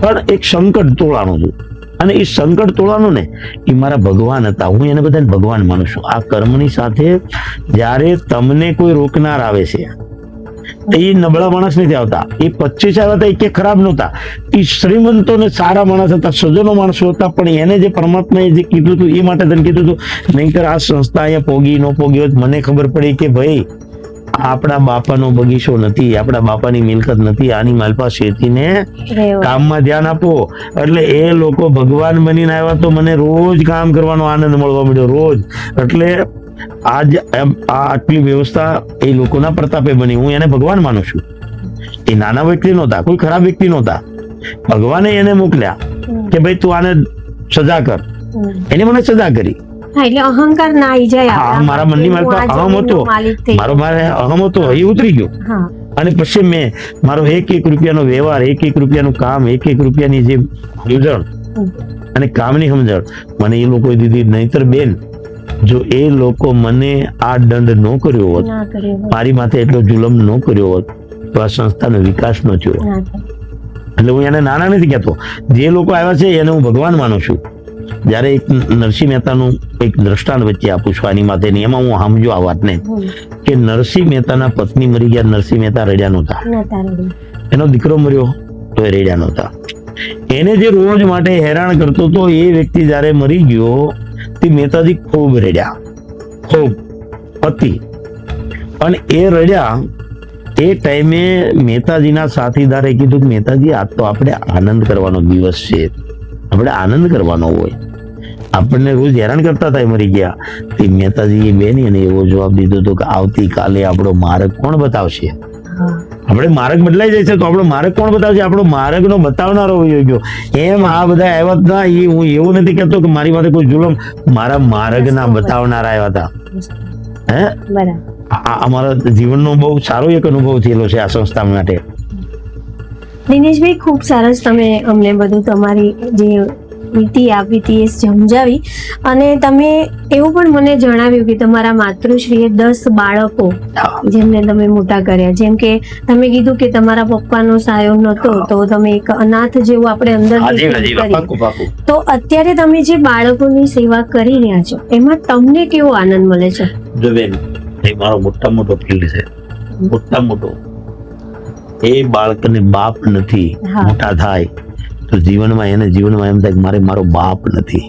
પણ એક સંકટ તોડાણું હતું. અને એ સંકટ તોડવાનું ને એ મારા ભગવાન હતા. હું એને બધાને ભગવાન માનું છું. આ કર્મની સાથે જ્યારે તમને કોઈ રોકનાર આવે છે એ નબળા માણસ નથી આવતા. એ 25 આવ્યા હતા એ ખરાબ નહોતા, એ શ્રીમંતો ને સારા માણસ હતા, સજ્જનો માણસો હતા. પણ એને જે પરમાત્માએ જે કીધું હતું એ માટે તને કીધું હતું. નહીંતર આ સંસ્થા અહીંયા પોગી ન પોગી હોત. મને ખબર પડી કે ભાઈ આપણા બાપાનો બગીચો નથી, આપણા બાપાની મિલકત નથી, આની માલપા શેતીને કામમાં ધ્યાન આપો. એટલે એ લોકો ભગવાન બનીને આવ્યા તો મને રોજ કામ કરવાનો આનંદ મળવા મળ્યો, રોજ. એટલે આજ આટલી વ્યવસ્થા એ લોકોના પ્રતાપે બની. હું એને ભગવાન માનું છું. એ નાના વ્યક્તિ નહોતા, કોઈ ખરાબ વ્યક્તિ નહોતા. ભગવાને એને મોકલ્યા કે ભાઈ તું આને સજા કર. એને મને સજા કરી. એટલે અહંકાર ના આવી જાય. મારા મનની માલપા અહમ હતો, મારે અહમ હતો, એ ઉતરી ગયો. અને પછી મેં મારો એક રૂપિયાનો વ્યવહાર, એક રૂપિયાનું કામ, એક રૂપિયાની જે સમજણ અને કામની સમજણ મને એ લોકોએ દીધી. નહીતર બેન જો એ લોકો મને આ દંડ ન કર્યો હોત, મારી માથે એટલો જુલમ ન કર્યો હોત તો આ સંસ્થાનો વિકાસ ન થયો. એટલે હું એને નાના નથી કહેતો. જે લોકો આવ્યા છે એને હું ભગવાન માનું છું. જયારે એક નરસિંહ મહેતાનું એક દ્રષ્ટાંત વચ્ચે આપું છું આની માટેની, એમાં હું સમજો આ વાતને કે નરસિંહ મહેતાના પત્ની મરી ગયા, નરસિંહ મહેતા રડ્યા નહોતા. એનો દીકરો મર્યો તો એ રડ્યા નહોતા. એને જે રોજ માટે હેરાન કરતો હતો એ વ્યક્તિ જયારે મરી ગયો તે મહેતાજી ખૂબ રડ્યા, ખૂબ અતિ. અને એ રડ્યા એ ટાઈમે મહેતાજીના સાથીદારે કીધું કે મહેતાજી આજ તો આપણે આનંદ કરવાનો દિવસ છે, આપણે આનંદ કરવાનો હોય. આપણને રોજ હેરાન કરતા હતા મરી ગયા. તે મહેતાજીએ બેન એને એવો જવાબ દીધો હતો કે આવતીકાલે આપણો માર્ગ કોણ બતાવશે? આપણે માર્ગ બદલાઈ જાય છે તો આપણો માર્ગ કોણ બતાવશે? આપણો માર્ગનો બતાવનારો હોય ગયો. એમ આ બધા આવ્યા હતા. એ હું એવું નથી કહેતો કે મારી માથે કોઈ જુલમ, મારા માર્ગના બતાવનારા આવ્યા હતા. હે, અમારા જીવનનો બહુ સારો એક અનુભવ થયેલો છે આ સંસ્થા માટે. દિનેશભાઈ, ખૂબ સરસ તમે અમને બધું તમારી જે વિધિ આપી હતી એ સમજાવી. અને તમે એવું પણ મને જણાવ્યું કે તમારા માતૃશ્રીએ 10 બાળકો જેમને તમે મોટા કર્યા. જેમ કે તમે કીધું કે તમારા પપ્પાનો સાયો નહોતો તો તમે એક અનાથ જેવું આપણે અંદર. તો અત્યારે તમે જે બાળકોની સેવા કરી રહ્યા છો એમાં તમને કેવો આનંદ મળે છે? જો બેન, એ મારો મોટા મોટો ફિલ્ડ છે, મોટા મોટો. એ બાળકને બાપ નથી, મોટા થાય તો જીવનમાં એને જીવનમાં એમ થાય કે મારે મારો બાપ નથી.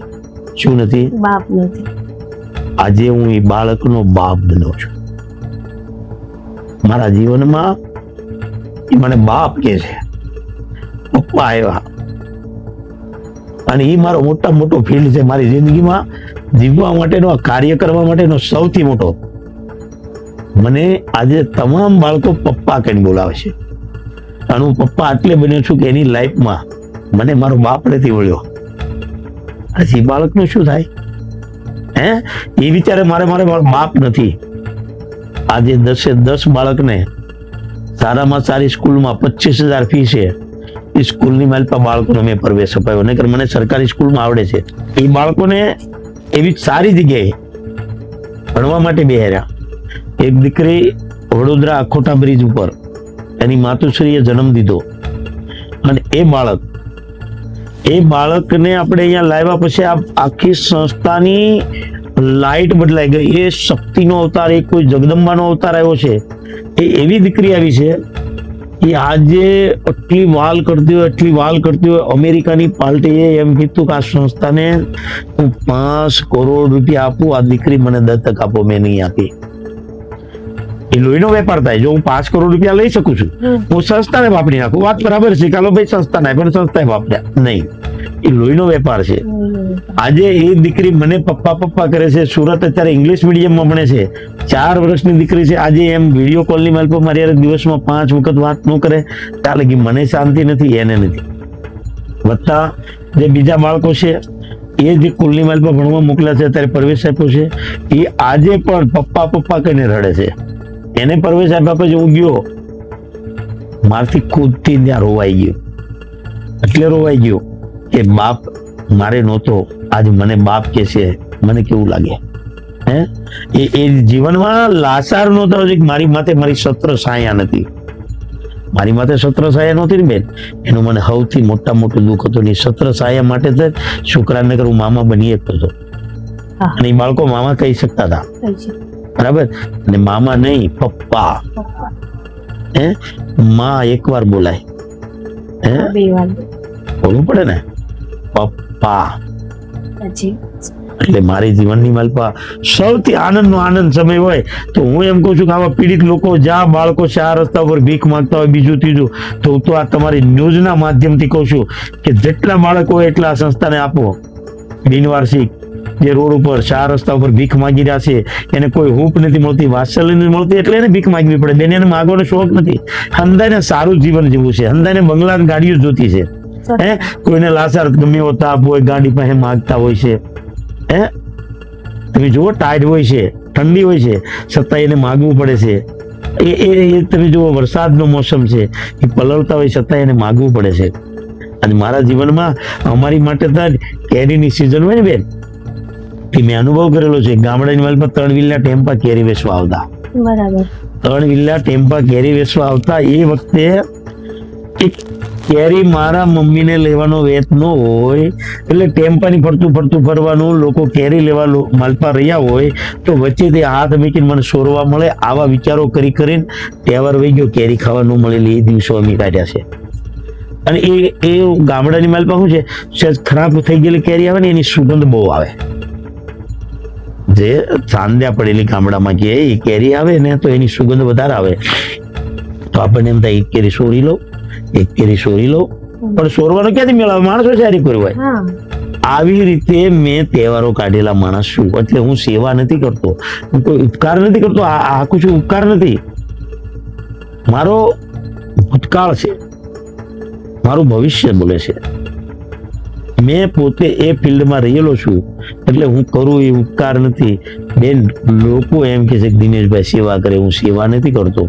શું નથી? બાપ નથી. આજે હું એ બાળકનો બાપ બન્યો છું. મારા જીવનમાં એ મને બાપ કે છે, પપ્પા આવ્યા. અને એ મારો મોટા મોટો ફિલ્ડ છે મારી જિંદગીમાં. જીવવા માટેનો, કાર્ય કરવા માટેનો સૌથી મોટો. મને આજે તમામ બાળકો પપ્પા કહીને બોલાવે છે. અને હું પપ્પા એટલે બન્યો છું કે એની લાઈફમાં મને મારો બાપ નથી મળ્યો. હજી બાળકનું શું થાય? હે, એ વિચારે મારે મારો બાપ નથી. આજે 10 બાળકને સારામાં સારી સ્કૂલમાં 25,000 ફી છે. એ સ્કૂલની માલપા બાળકોને મેં પ્રવેશ અપાયો. નહીંતર મને સરકારી સ્કૂલમાં આવડે છે. એ બાળકોને એવી સારી જગ્યાએ ભણવા માટે બેહાર્યા. એક દીકરી વડોદરા અખોટા બ્રિજ ઉપર એની માતુશ્રીએ જન્મ દીધો અને એ બાળક એ બાળકને આપણે અહીંયા લાવ્યા પછી આ આખી સંસ્થાની લાઈટ બદલાઈ ગઈ. એ શક્તિનો અવતાર, એ કોઈ જગદંબાનો અવતાર આવ્યો છે. એ એવી દીકરી આવી છે એ આજે એટલી વાલ કરતી હોય. અમેરિકાની પાર્ટીએ એમ કીધું કે આ સંસ્થાને હું 5 કરોડ રૂપિયા આપું, આ દીકરી મને દત્તક આપો. મેં નહીં આપી. એ લોહીનો વેપાર થાય. જો હું 5 કરોડ રૂપિયા લઈ શકું છું, હું સંસ્થાને વાપરી નાખું, વાત બરાબર છે. ચાલો ભાઈ સંસ્થાને પણ સંસ્થાએ વાપર્યા નહીં. એ લોહીનો વેપાર છે. આજે એ દીકરી મને પપ્પા કરે છે. સુરત અત્યારે ઇંગ્લિશ મીડિયમમાં ભણે છે. 4 વર્ષની દીકરી છે. આજે એમ વિડીયો કોલની માલ પર મારી યાર દિવસમાં 5 વખત વાત ન કરે ત્યાં લગી મને શાંતિ નથી, એને નથી. વત્તા જે બીજા બાળકો છે એ જે કુલની માલ પર ભણવા મોકલ્યા છે, અત્યારે પ્રવેશ આપ્યો છે, એ આજે પણ પપ્પા કહીને રડે છે. એને પ્રવેશ આપ્યા પછી હું ગયો, મારથી ખુદથી ત્યાં રોવાઈ ગયો. એટલે રોવાઈ ગયો કે બાપ મારે નહોતો, આજ મને બાપ કે છે, મને કેવું લાગે. એ જીવનમાં લાચાર નહોતો કે મારી માથે મારી છત્ર છાયા નથી. મારી માથે છત્ર છાયા નહોતી ને બેન, એનું મને સૌથી મોટું દુઃખ હતું. ને છત્ર છાયા માટે જ છોકરાને હું મામા બની શકતો હતો. અને એ બાળકો મામા કહી શકતા હતા, બરાબર. અને મામા નહીં, પપ્પા. માં એકવાર બોલાય, બોલવું પડે ને, પપ્પા. એટલે મારી જીવનની માલપા સૌથી આનંદ સમય હોય તો હું એમ કહું છું કે આવા પીડિત લોકો, જ્યાં બાળકો છે આ રસ્તા પર ભીખ માંગતા હોય, બીજું ત્રીજું, તો હું તો આ તમારી ન્યૂઝના માધ્યમથી કહું છું કે જેટલા બાળકો હોય એટલા સંસ્થાને આપો. બિનવાર્ષિક જે રોડ ઉપર 4 રસ્તા ઉપર ભીખ માંગી રહ્યા છે, એને કોઈ હૂંફ નથી મળતી, વાત્સલ્ય નથી મળતી, એટલે એને ભીખ માંગવી પડે. બેન એને માગવાનો શોખ નથી. હંદાઈને સારું જીવન જીવવું છે, હંદાઈને બંગલા ગાડીઓ જોતી છે. કોઈને લાચાર ગમે એવો તાપ હોય, ગાડી પાસે માગતા હોય છે. તમે જુઓ, ટાઈડ હોય છે, ઠંડી હોય છે, છતાં એને માગવું પડે છે. એ તમે જુઓ, વરસાદનો મોસમ છે, એ પલળતા હોય છતાં એને માગવું પડે છે. અને મારા જીવનમાં અમારી માટે તો કેરીની સિઝન હોય ને બેન, એ મેં અનુભવ કરેલો છે. ગામડાની વાલમાં 3 વિલ્લા ટેમ્પા કેરી વેચવા આવતા. બરાબર. 3 વિલ્લા ટેમ્પા કેરી વેચવા આવતા. એ વખતે એક કેરી મારા મમ્મીને લેવાનો વેત ન હોય એટલે ટેમ્પાની ફરતું ફરવાનું, લોકો કેરી લેવા માલપા રહ્યા હોય તો વચ્ચેથી હાથ મૂકીને મને સોરવા મળે. આવા વિચારો કરીને તહેવાર વહી ગયો, કેરી ખાવા ન મળેલી એ દિવસો અમે કાઢ્યા છે. અને એ ગામડાની માલપા શું છે, ખરાબ થઈ ગયેલી કેરી આવે ને એની સુગંધ બહુ આવે. જે ચાંદ્યા પડેલી ગામડામાં કે એ કેરી આવે ને તો એની સુગંધ વધારે આવે. તો આપણને એમ થાય એક કેરી સોરી લો, પણ સોરવાનો ક્યાંથી મેળવે? માણસો સારી કર્યું હોય. આવી રીતે મેં તહેવારો કાઢેલા માણસ છું. એટલે હું સેવા નથી કરતો, હું કોઈ ઉપકાર નથી કરતો. આ કુછ ઉપકાર નથી. મારો ભૂતકાળ છે, મારું ભવિષ્ય બોલે છે. મેં પોતે એ ફિલ્ડમાં રહેલો છું એટલે હું કરું એ ઉપકાર નથી. બેન, લોકો એમ કે છે કે દિનેશભાઈ સેવા કરે, હું સેવા નથી કરતો.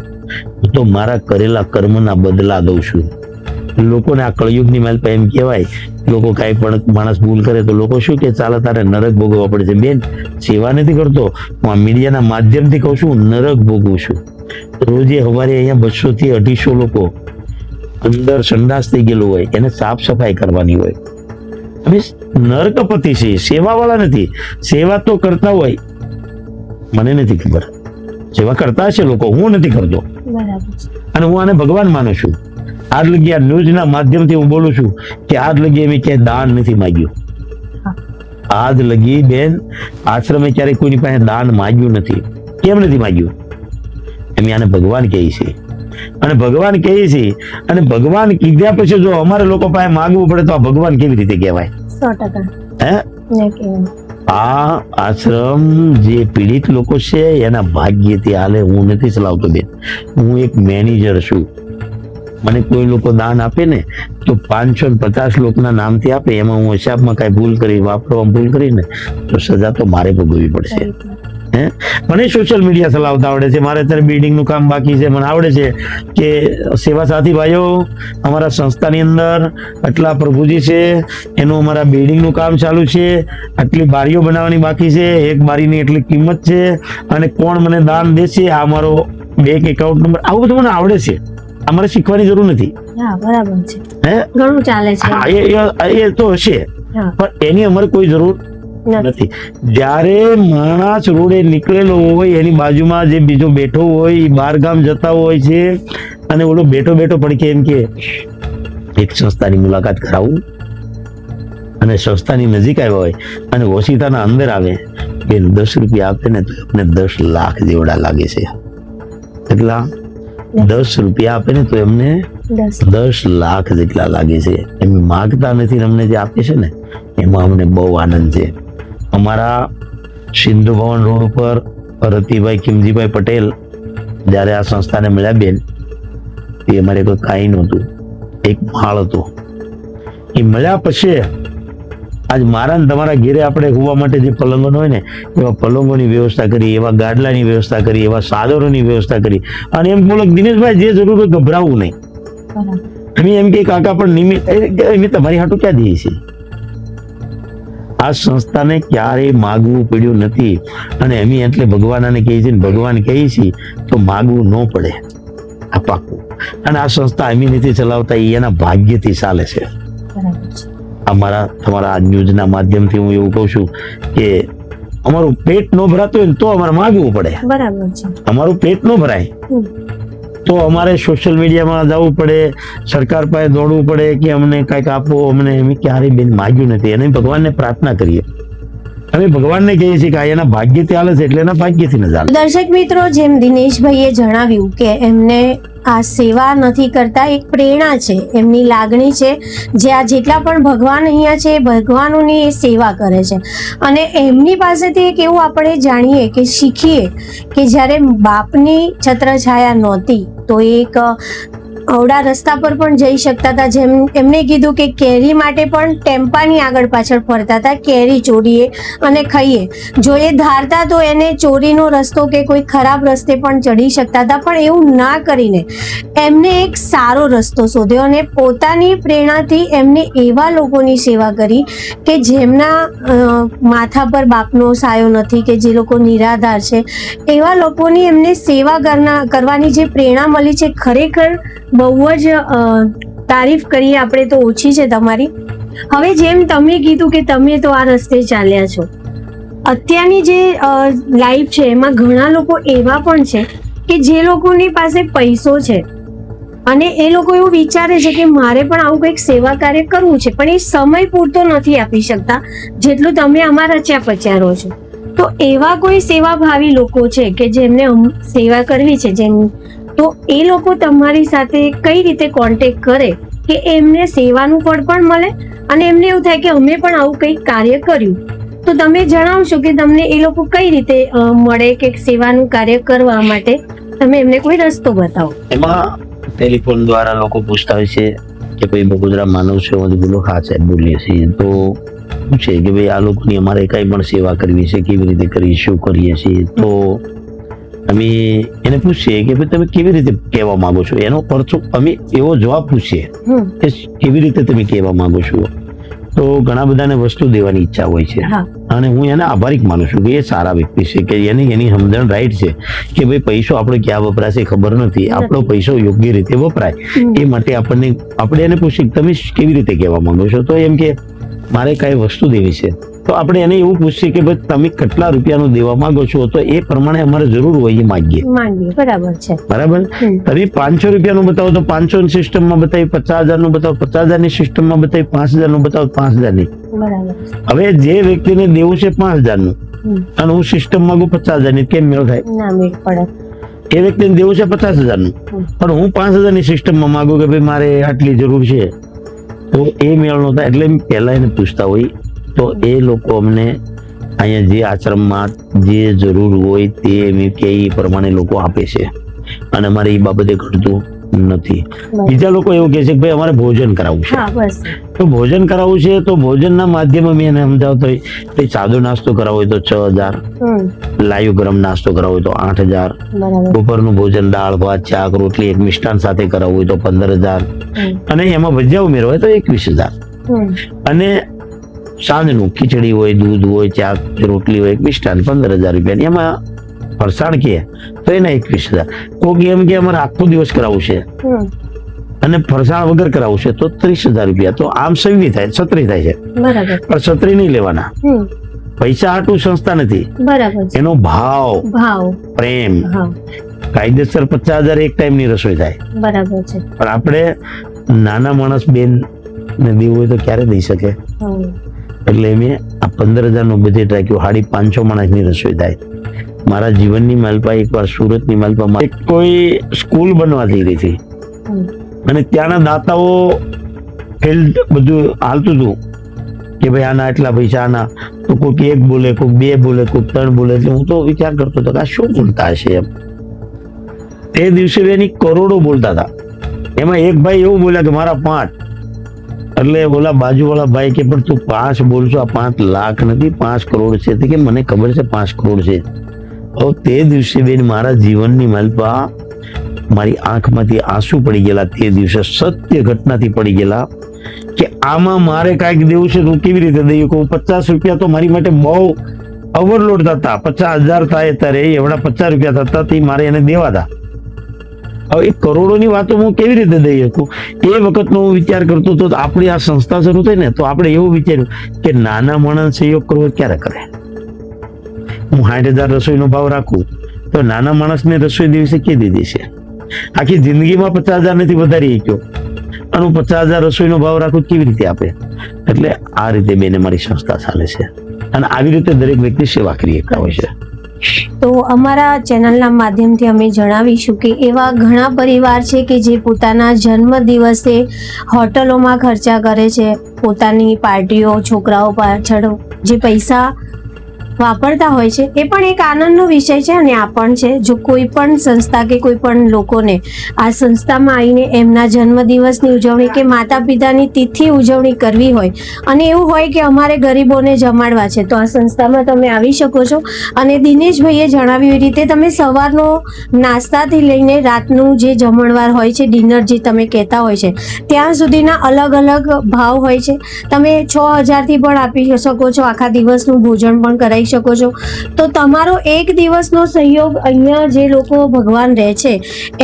હું તો મારા કરેલા કર્મના બદલા દઉં છું. લોકોને આ કળયુગની માલ પર એમ કહેવાય, લોકો કાંઈ પણ માણસ ભૂલ કરે તો લોકો શું કે ચાલે તારે નરક ભોગવવા પડે છે. બેન, સેવા નથી કરતો, હું આ મીડિયાના માધ્યમથી કહું છું, નરક ભોગવું છું. રોજે અમારે અહીંયા 200 થી 250 લોકો અંદર સંડાસ થઈ ગયેલું હોય, એને સાફ સફાઈ કરવાની હોય. અમે નરકપતિ છે, સેવા વાળા નથી. સેવા તો કરતા હોય, મને નથી ખબર. સેવા કરતા હશે લોકો, હું નથી કરતો. અને હું આને ભગવાન માનું છું. આજ લગી આ ન્યૂઝના માધ્યમથી હું બોલું છું કે આજ લગી અમે ક્યાંય દાન નથી માગ્યું. આજ લગી બેન આશ્રમે ક્યારેય કોઈની પાસે દાન માગ્યું નથી. કેમ નથી માગ્યું? અમે આને ભગવાન કહીએ છીએ. અને ભગવાન કહીએ છીએ, અને ભગવાન કીધા પછી જો અમારે લોકો પાસે માગવું પડે તો આ ભગવાન કેવી રીતે કહેવાય? 100%. આ આશ્રમ જે પીડિત લોકો છે એના ભાગ્યથી હાલે. હું નથી ચલાવતો બેન, હું એક મેનેજર છું. મને કોઈ લોકો દાન આપે ને તો 550 લોકોના નામથી આપે, એમાં હું હિસાબમાં કાંઈ ભૂલ કરી, વાપરવામાં ભૂલ કરીને તો સજા તો મારે ભોગવવી પડશે. મને સોશિયલ મીડિયા ચલાવતા આવડે છે, મારે અત્યારે બિલ્ડિંગનું કામ બાકી છે. મને આવડે છે કે સેવા સાથી ભાઈઓ અમારા સંસ્થાની અંદર આટલા પ્રભુજી છે, એનું અમારા બિલ્ડિંગનું કામ ચાલુ છે, આટલી બારીઓ બનાવવાની બાકી છે, એક બારીની એટલી કિંમત છે, અને કોણ મને દાન દેશે, આ મારો બેંક એકાઉન્ટ નંબર, આવું બધું મને આવડે છે. અમારે શીખવાની જરૂર નથી. હા બરાબર છે, હે ઘણું ચાલે છે. હા, એ તો હશે, હા. પણ એની અમારે કોઈ જરૂર નથી. જ્યારે માણસ રોડે નીકળેલો હોય એની બાજુમાં જે બીજો બેઠો હોય એ બહાર ગામ જતા હોય છે અને ઓલો બેઠો બેઠો પડકે એમ કે એક સંસ્થાની મુલાકાત કરાવું, અને સંસ્થાની નજીક આવ્યા હોય અને ઓશિતાના અંદર આવે કે 10 રૂપિયા આપે ને તો એમને 10 લાખ જેવડા લાગે છે. એટલા 10 રૂપિયા આપે ને તો એમને 10 લાખ જેટલા લાગે છે. એમ માગતા નથી ને અમને જે આપે છે ને એમાં અમને બહુ આનંદ છે. અમારા સિંધુ ભવન રોડ ઉપર રતિભાઈ કિમજીભાઈ પટેલ જ્યારે આ સંસ્થાને મળ્યા બેન, એ અમારે કોઈ કાંઈ નહોતું, એક માળ હતો. એ મળ્યા પછી આજ મારા ને તમારા ઘેરે આપણે હોવા માટે જે પલંગો હોય ને એવા પલંગોની વ્યવસ્થા કરી, એવા ગાડલાની વ્યવસ્થા કરી, એવા સાદરોની વ્યવસ્થા કરી. અને એમ બોલો દિનેશભાઈ જે જરૂર હોય ગભરાવું નહીં. અમે એમ કે કાકા પણ નિમિત્ત અમે તમારી હાટું ક્યાં દઈએ છીએ. આ સંસ્થાને ક્યારેય માગવું પડ્યું નથી અને અમે એટલે ભગવાનને કહીએ છીએ, ભગવાન કહે છે તો માગવું ન પડે, આ પાકું. અને આ સંસ્થા અમે નથી ચલાવતા, એના ભાગ્યથી ચાલે છે. અમારા તમારા આ ન્યૂઝના માધ્યમથી હું એવું કહું છું કે અમારું પેટ ન ભરાતું હોય ને તો અમારે માગવું પડે. બરાબર છે. અમારું પેટ ન ભરાય તો અમારે સોશિયલ મીડિયામાં જવું પડે, સરકાર પાસે દોડવું પડે કે અમને કંઈક આપો. અમને એમ ક્યારેય બેન માગ્યું નથી. અને ભગવાનને પ્રાર્થના કરીએ, અમે ભગવાનને કહીએ છીએ કે એના ભાગ્યથી હાલે છે એટલે એના ભાગ્યથી ન ચાલે. દર્શક મિત્રો, જેમ દિનેશભાઈએ જણાવ્યું કે એમને આ સેવા નથી કરતા, એક પ્રેરણા છે, એમની લાગણી છે. જે આ જેટલા પણ ભગવાન અહીંયા છે એ ભગવાનોની એ સેવા કરે છે. અને એમની પાસેથી એક એવું આપણે જાણીએ કે શીખીએ કે જ્યારે બાપની છત્રછાયા નહોતી તો એક અવડા રસ્તા પર પણ જઈ શકતા હતા. જેમ એમને કીધું કે કેરી માટે પણ ટેમ્પાની આગળ પાછળ ફરતા હતા, કેરી ચોરીએ અને ખાઈએ. જો એ ધારતા તો એને ચોરીનો રસ્તો કે કોઈ ખરાબ રસ્તે પણ ચડી શકતા હતા, પણ એવું ના કરીને એમને એક સારો રસ્તો શોધ્યો અને પોતાની પ્રેરણાથી એમને એવા લોકોની સેવા કરી કે જેમના માથા પર બાપનો સાયો નથી, કે જે લોકો નિરાધાર છે, એવા લોકોની એમને સેવા કરવાની જે પ્રેરણા મળી છે, ખરેખર બહુ જ તારીફ કરીએ આપણે તો ઓછી છે તમારી. હવે જેમ તમે કીધું કે તમે તો આ રસ્તે ચાલ્યા છો, અત્યારની જે લાઈફ છે એમાં ઘણા લોકો એવા પણ છે કે જે લોકોની પાસે પૈસો છે અને એ લોકો એવું વિચારે છે કે મારે પણ આવું કંઈક સેવા કાર્ય કરવું છે, પણ એ સમય પૂરતો નથી આપી શકતા જેટલું તમે અમારા રચ્યા પચ્યા છો. તો એવા કોઈ સેવાભાવી લોકો છે કે જેમને સેવા કરવી છે, જેમ તો એ લોકો તમારી સાથે કઈ રીતે કોન્ટેક્ટ કરે કે એમને સેવાનું ફળ પણ મળે અને એમને એવું થાય કે અમે પણ આવું કંઈક કાર્ય કર્યું? તો તમે જણાવશો કે તમને એ લોકો કઈ રીતે મળે કે સેવાનું કાર્ય કરવા માટે તમે એમને કોઈ રસ્તો બતાવો. એમાં ટેલિફોન દ્વારા લોકો પૂછતા હોય છે કે ભાઈ બગોદરા માનવ સેવા બોલો. હા સાહેબ બોલીએ છીએ. તો પૂછે કે ભાઈ આ લોકોની અમારે કઈ પણ સેવા કરવી છે, કેવી રીતે કરી, શું કરીએ છીએ. તો અમે એને પૂછીએ કે ભાઈ તમે કેવી રીતે કહેવા માંગો છો, એનો પરચો અમે એવો જવાબ પૂછીએ કે કેવી રીતે તમે કહેવા માંગો છો. તો ઘણા બધાને વસ્તુ દેવાની ઈચ્છા હોય છે અને હું એને આભારી માનું છું કે એ સારા વ્યક્તિ છે, કે એની સમજણ રાઈટ છે કે ભાઈ પૈસો આપણો ક્યાં વપરાશે ખબર નથી, આપણો પૈસો યોગ્ય રીતે વપરાય એ માટે આપણે એને પૂછીએ તમે કેવી રીતે કહેવા માંગો છો. તો એમ કે મારે કઈ વસ્તુ દેવી છે, તો આપણે એને એવું પૂછીએ કે ભાઈ તમે કેટલા રૂપિયાનું દેવા માંગો છો, તો એ પ્રમાણે અમારે જરૂર હોય એ માગીએ. બરાબર છે. બરાબર. તમે 500 રૂપિયાનું બતાવો તો 500 ની સિસ્ટમમાં બતાવી, 50,000 નું બતાવો 50,000 ની સિસ્ટમમાં બતાવી, 5,000 નું બતાવો 5,000 ની. હવે જે વ્યક્તિને દેવું છે 5,000 નું અને હું સિસ્ટમ માંગુ 50,000 ની, કેમ મેળ થાય? ના મેળ પડે. એ વ્યક્તિને દેવું છે 50,000 નું પણ હું 5,000 ની સિસ્ટમમાં માંગુ કે ભાઈ મારે આટલી જરૂર છે, તો એ મેળ નો થાય. એટલે પહેલા એને પૂછતા હોય તો એ લોકો અમને અહીંયા જે આશ્રમમાં જે જરૂર હોય તે એમ કે એ પ્રમાણે લોકો આપે છે અને અમારે એ બાબતે ઘટતું નથી. બીજા લોકો એવું કહે છે કે ભાઈ અમારે ભોજન કરાવવું છે, તો ભોજન કરાવવું છે તો ભોજનના માધ્યમે મેં એને સમજાવતો હોય ભાઈ સાદો નાસ્તો કરાવવો હોય તો 6,000, લાઈવ ગરમ નાસ્તો કરાવવો હોય તો 8,000, બપોરનું ભોજન દાળ ભાત શાક રોટલી એક મિષ્ટાન સાથે કરાવવું હોય તો 15,000 અને એમાં ભજીયા ઉમેરવા હોય તો 21,000 અને સાંજનું ખીચડી હોય, દૂધ હોય, ચા રોટલી હોય, મિષ્ટાન 15,000 રૂપિયા. એમાં ફરસાણ કે તો એના 21,000. કોક એમ કે અમારે આખો દિવસ કરાવવું છે અને ફરસાણ વગર કરાવવું છે તો 30,000 રૂપિયા. તો આમ 26 થાય, 36 થાય છે. બરાબર. પણ 36 નહીં લેવાના. પૈસા હાટું સંસ્થા નથી, બરાબર. એનો ભાવ, પ્રેમ. હા, કાયદેસર 50,000 એક ટાઈમ ની રસોઈ થાય. બરાબર છે. પણ આપણે નાના માણસ બેન ને દેવું હોય તો ક્યારે દઈ શકે? એટલે મેં આ 15,000 નું બજેટ રાખ્યું. 550 માણસની રસોઈ થાય. મારા જીવનની માલપા એકવાર સુરતની માલપા કોઈ સ્કૂલ બનવા થઈ રહી હતી અને ત્યાંના દાતાઓ ફિલ્ડ બધું હાલતું હતું કે ભાઈ આના એટલા પૈસા, આના તો કોઈક 1 બોલે, કોઈક 2 બોલે, કોઈક 3 બોલે. એટલે હું તો વિચાર કરતો હતો કે આ શું બોલતા હશે એમ. તે દિવસે એની કરોડો બોલતા હતા. એમાં એક ભાઈ એવું બોલ્યા કે મારા 5. એટલે બોલા બાજુવાળા ભાઈ કે પણ તું 5 બોલશો, આ 5 લાખ નથી, 5 કરોડ છે. કે મને ખબર છે 5 કરોડ છે. હવે તે દિવસે બેન મારા જીવનની માલપા મારી આંખમાંથી આંસુ પડી ગયેલા. તે દિવસે સત્ય ઘટનાથી પડી ગયેલા કે આમાં મારે કાંઈક દેવું છે તો હું કેવી રીતે દઈ શકું? 50 રૂપિયા તો મારી માટે બહુ ઓવરલોડ થતા. 50,000 થાય ત્યારે એવડા 50 રૂપિયા થતા તે મારે એને દેવા હતા. હવે એ કરોડોની વાતો હું કેવી રીતે દઈ શકું? એ વખતનો હું વિચાર કરતો હતો. આપણી આ સંસ્થા શરૂ થઈ ને તો આપણે એવું વિચાર્યું કે નાના માણસ સહયોગ કરવો ક્યારે કરે? હું 60,000 રસોઈનો ભાવ રાખું તો નાના માણસને રસોઈ દિવસે કે દીધી છે? આખી જિંદગીમાં 50,000 નથી વધારી શક્યો અને હું 50,000 રસોઈનો ભાવ રાખું કેવી રીતે આપે? એટલે આ રીતે બેને મારી સંસ્થા ચાલે છે અને આવી રીતે દરેક વ્યક્તિ સેવા કરી શકતા હોય છે. તો અમારા ચેનલના માધ્યમથી અમે જણાવીશું કે એવા ઘણા પરિવાર છે કે જે પોતાના જન્મ દિવસે હોટલોમાં ખર્ચા કરે છે, પોતાની પાર્ટીઓ, છોકરાઓ પાછળ જે પૈસા વાપરતા હોય છે. એ પણ એક આનંદનો વિષય છે અને આ પણ છે. જો કોઈ પણ સંસ્થા કે કોઈ પણ લોકોને આ સંસ્થામાં આવીને એમના જન્મદિવસની ઉજવણી કે માતા પિતાની તિથિ ઉજવણી કરવી હોય અને એવું હોય કે અમારે ગરીબોને જમાડવા છે તો આ સંસ્થામાં તમે આવી શકો છો. અને દિનેશભાઈએ જણાવ્યું એ રીતે તમે સવારનો નાસ્તાથી લઈને રાતનું જે જમણવાર હોય છે, ડિનર જે તમે કહેતા હોય છે, ત્યાં સુધીના અલગ અલગ ભાવ હોય છે. તમે 6,000થી પણ આપી શકો છો, આખા દિવસનું ભોજન પણ કરાવી શકો છો. તો તમારો એક દિવસનો સહયોગ અહીંયા જે લોકો ભગવાન રહે છે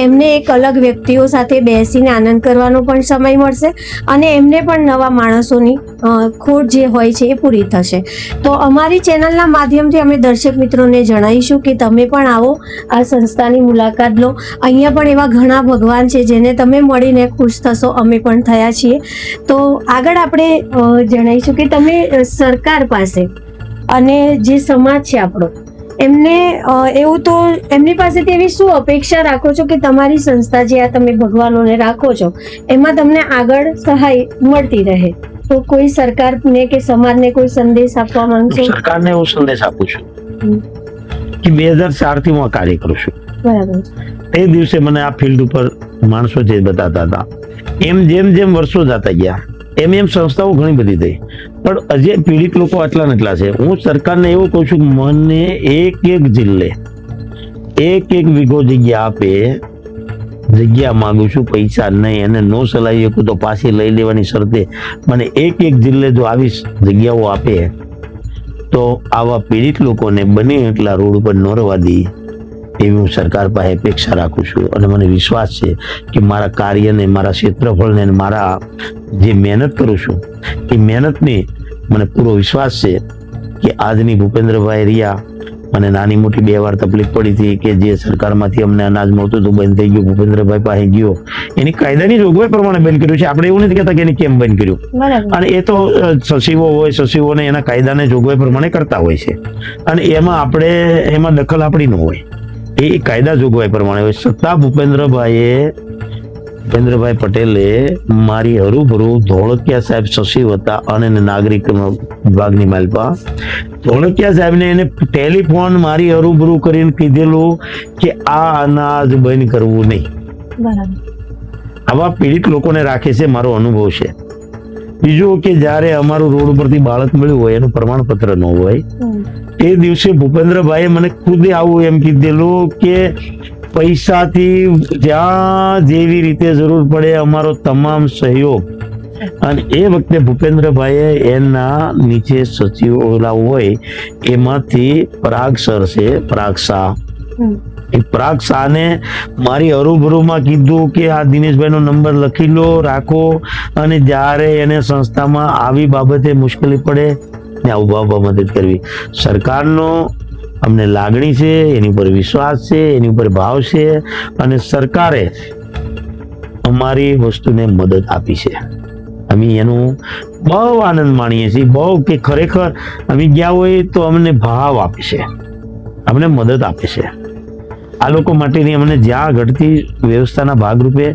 એમને એક અલગ વ્યક્તિઓ સાથે બેસીને આનંદ કરવાનો પણ સમય મળશે અને એમને પણ નવા માણસોની ખોટ જે હોય છે એ પૂરી થશે. તો અમારી ચેનલના માધ્યમથી અમે દર્શક મિત્રોને જણાવીશું કે તમે પણ આવો, આ સંસ્થાની મુલાકાત લો. અહીંયા પણ એવા ઘણા ભગવાન છે જેને તમે મળીને ખુશ થશો. અમે પણ થયા છીએ. તો આગળ આપણે જણાવીશું કે તમે સરકાર પાસે અને જે સમાજ છે આપણો એમને એવું તો એમની પાસેથી એવી શું અપેક્ષા રાખો છો કે તમારી સંસ્થા જે આ તમે ભગવાનોને રાખો છો એમાં તમને આગળ સહાય મળતી રહે? તો કોઈ સરકારને કે સમાજને કોઈ સંદેશ આપવા માંગશો? સરકારને એવો સંદેશ આપું છું કે 2004 થી હું આ કાર્ય કરું છું. બરાબર. તે દિવસે મને આ ફિલ્ડ ઉપર માણસો જે બતાતા હતા એમ જેમ જેમ વર્ષો જતા ગયા એમ એમ સંસ્થાઓ ઘણી બધી થઈ. પણ હજી પીડિત લોકો આટલા ને એટલા છે. હું સરકારને એવું કહું છું કે મને એક જિલ્લે 1 વીઘો જગ્યા આપે. જગ્યા માંગુ છું, પૈસા નહીં. અને નો ચલાવી શકું તો પાછી લઈ લેવાની શરતે મને એક જિલ્લે જો આવી જગ્યાઓ આપે તો આવા પીડિત લોકોને બને એટલા રોડ ઉપર ન રહેવા દે એવી હું સરકાર પાસે અપેક્ષા રાખું છું. અને મને વિશ્વાસ છે કે મારા કાર્યને, મારા ક્ષેત્રફળને, મારા જે મહેનત કરું છું એ મહેનતની મને પૂરો વિશ્વાસ છે કે આજની ભૂપેન્દ્રભાઈ રહ્યા મને નાની મોટી 2 વાર તકલીફ પડી હતી કે જે સરકારમાંથી અમને અનાજ મળતું હતું બંધ થઈ ગયું. ભૂપેન્દ્રભાઈ પાસે ગયો, એની કાયદાની જોગવાઈ પ્રમાણે બંધ કર્યું છે. આપણે એવું નથી કહેતા કે એને કેમ બંધ કર્યું. અને એ તો સચિવો હોય, સચિવોને એના કાયદાને જોગવાઈ પ્રમાણે કરતા હોય છે અને એમાં દખલ આપણી ન હોય. એ કાયદા જોગવાઈ પ્રમાણે હોય. છતાં ભૂપેન્દ્રભાઈ પટેલે મારી હરૂભરૂ ધોળકિયા સાહેબ સચિવ હતા અને નાગરિક વિભાગની માલપા ધોળકિયા સાહેબને એને ટેલિફોન મારી હરૂભરૂ કરીને કીધેલું કે આ અનાજ બંધ કરવું નહીં. આવા પીડિત લોકોને રાખે છે, મારો અનુભવ છે. બીજું કે જ્યારે અમારું રોડ ઉપરથી બાળક મળ્યું હોય એનું પ્રમાણપત્ર ન હોય એ દિવસે ભૂપેન્દ્રભાઈએ મને ખુદે આવું એમ કીધેલું કે પૈસાથી જ્યાં જેવી રીતે જરૂર પડે અમારો તમામ સહયોગ. અને એ વખતે ભૂપેન્દ્રભાઈએ એના નીચે સચિવો હોય એમાંથી પરાગ સર છે, પરાગ શાહ, એ પરાગ શાહને મારી હરૂભરૂમાં કીધું કે આ દિનેશભાઈનો નંબર લખી લો, રાખો, અને જ્યારે એને સંસ્થામાં આવી બાબતે મુશ્કેલી પડે ને ઉભા મદદ કરવી. સરકારનો અમને લાગણી છે, એની ઉપર વિશ્વાસ છે, એની ઉપર ભાવ છે, અને સરકારે અમારી વસ્તુને મદદ આપી છે. અમે એનું બહુ આનંદ માણીએ છીએ, બહુ, કે ખરેખર અમે ગયા હોય તો અમને ભાવ આપે છે, અમને મદદ આપે છે. આ લોકો માટેની અમને જ્યાં ઘટતી વ્યવસ્થાના ભાગરૂપે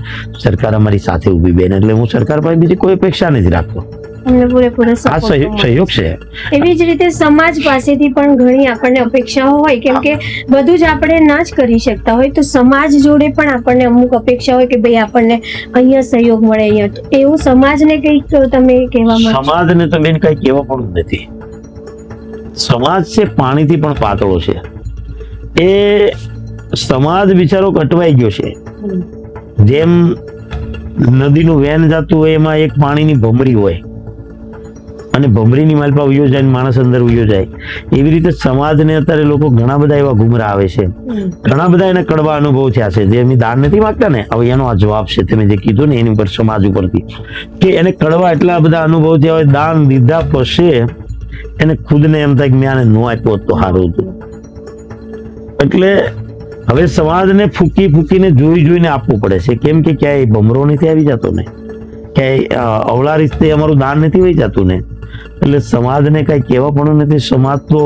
સરકાર અમારી સાથે ઊભી બેન, એટલે હું સરકાર પાસે બીજી કોઈ અપેક્ષા નથી રાખતો. અમને પૂરેપૂરો આ support સહયોગ છે. એવી જ રીતે સમાજ પાસેથી પણ ઘણી આપણને અપેક્ષાઓ હોય, કેમ કે બધું જ આપણે ના જ કરી શકતા હોય, તો સમાજ જોડે પણ આપણને અમુક અપેક્ષા હોય કે ભાઈ આપણને અહીંયા સહયોગ મળે, અહીંયા. એવું સમાજને કંઈક તમે કહેવા માંગો? સમાજને તો બેન કઈ કહેવા પણ નથી. સમાજ છે પાણીથી પણ પાતળો છે. એ સમાજ બિચારો કટવાઈ ગયો છે. જેમ નદીનું વેન જતું હોય એમાં એક પાણીની ભમરી હોય, અને ભમરીની માલપા ઉયો જાય, માણસ અંદર ઉયો જાય. એવી રીતે સમાજને અત્યારે લોકો ઘણા બધા એવા ગુમરા આવે છે, ઘણા બધા એને કડવા અનુભવ થયા છે. જે એમની દાન નથી માંગતા ને, હવે એનો આ જવાબ છે તમે જે કીધું ને એની ઉપર, સમાજ ઉપરથી, કે એને કડવા એટલા બધા અનુભવ થયા હોય, દાન દીધા પછી એને ખુદને એમ થાય કે મેં આને ન આપ્યો તો સારું હતું. એટલે હવે સમાજને ફૂકીને જોઈને આપવું પડે છે. કેમ કે ક્યાંય ભમરો નથી આવી જતો ને, ક્યાંય અવળા રીતે અમારું દાન નથી વહી જતું ને, એટલે સમાજને કઈ કહેવા પણ નથી. સમાજ તો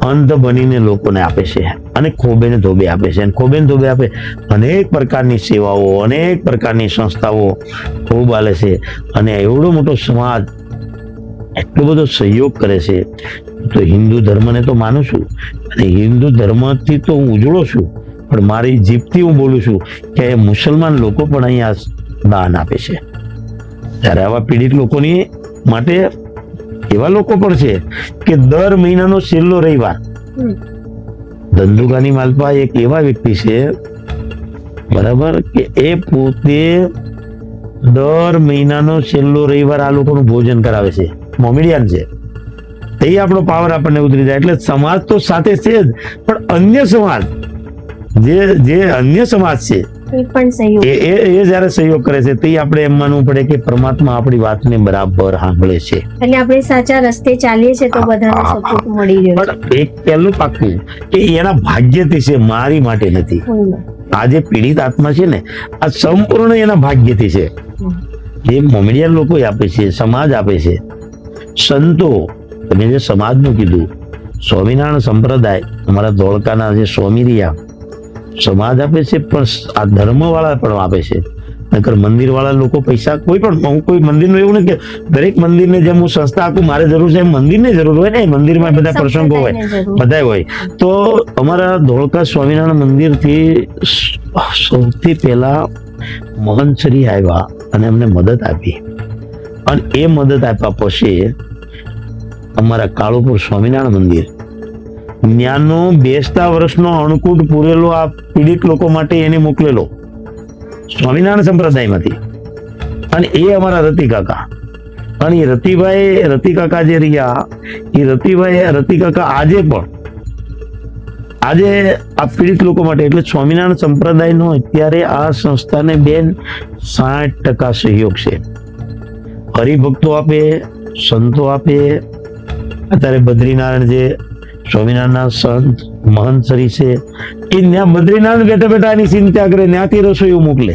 અંધ બનીને લોકોને આપે છે, અને ખોબે ને ધોબે આપે છે, અને ખોબે ને ધોબે આપે. અનેક પ્રકારની સેવાઓ, અનેક પ્રકારની સંસ્થાઓ ખૂબ હાલે છે, અને એવડો મોટો સમાજ એટલો બધો સહયોગ કરે છે. તો હિન્દુ ધર્મને તો માનું છું, અને હિન્દુ ધર્મથી તો હું ઉજળો છું, પણ મારી જીભથી હું બોલું છું કે મુસલમાન લોકો પણ અહીંયા દાન આપે છે. ત્યારે આવા પીડિત લોકોની માટે એવા લોકો પણ છે કે દર મહિનાનો છેલ્લો રવિવાર, ધંધુકાની માલપા એક એવા વ્યક્તિ છે, બરાબર, કે એ પોતે દર મહિનાનો છેલ્લો રવિવાર આ લોકોનું ભોજન કરાવે છે. મોમેડિયન છે. તે આપણો પાવર આપણને ઉતરી જાય. એટલે સમાજ તો સાથે છે જ, પણ અન્ય સમાજ, જે અન્ય સમાજ છે, એ પણ સહયોગ, એ જયારે સહયોગ કરે છે, તે આપણે એમ માનવું પડે કે પરમાત્મા આપણી વાતને બરાબર સાંભળે છે. એટલે આપણે સાચા રસ્તે ચાલીએ છીએ તો બધાનો સપોર્ટ મળી રહ્યો છે. પણ એક પહેલું પાક્કું કે એના ભાગ્યથી છે, મારી માટે નથી. આ જે પીડિત આત્મા છે ને, આ સંપૂર્ણ એના ભાગ્યથી છે. જે મોમેડિયન લોકો આપે છે, સમાજ આપે છે, સંતો, તમે જે સમાજનું કીધું, સ્વામિનારાયણ સંપ્રદાય, અમારા ધોળકાના જે સ્વામી રહ્યા, સમાજ આપે છે, પણ આ ધર્મ વાળા પણ આપે છે. નકર મંદિર વાળા લોકો પૈસા, કોઈ પણ, હું કોઈ મંદિરનું એવું નહીં કે દરેક મંદિરને જેમ હું સંસ્થા આપું મારે જરૂર છે એમ મંદિરની જરૂર હોય ને, મંદિરમાં બધા પ્રસંગો હોય, બધા હોય. તો અમારા ધોળકા સ્વામિનારાયણ મંદિરથી સૌથી પહેલા મહંત શ્રી આવ્યા અને અમને મદદ આપી, અને એ મદદ આપ્યા પછી અમારા કાળુપુર સ્વામિનારાયણ મંદિર, ત્યાંનો બેસતા વર્ષનો અણકૂટ પૂરેલો આ પીડિત લોકો માટે એને મોકલેલો સ્વામિનારાયણ સંપ્રદાયમાંથી. અને એ અમારા રતિ કાકા, અને એ રતિ કાકા જે રહ્યા, એ રતિ કાકા આજે આ પીડિત લોકો માટે, એટલે સ્વામિનારાયણ સંપ્રદાયનો અત્યારે આ સંસ્થાને બેન 60% સહયોગ છે. હરિભક્તો આપે, સંતો આપે. અત્યારે બદ્રીનારાયણ જે સ્વામિનારાયણના સંત મહંત શ્રી છે, એ ત્યાં બદ્રીનારાયણ બેઠા એની ચિંતા કરે, ત્યાંથી રસોઈઓ મોકલે.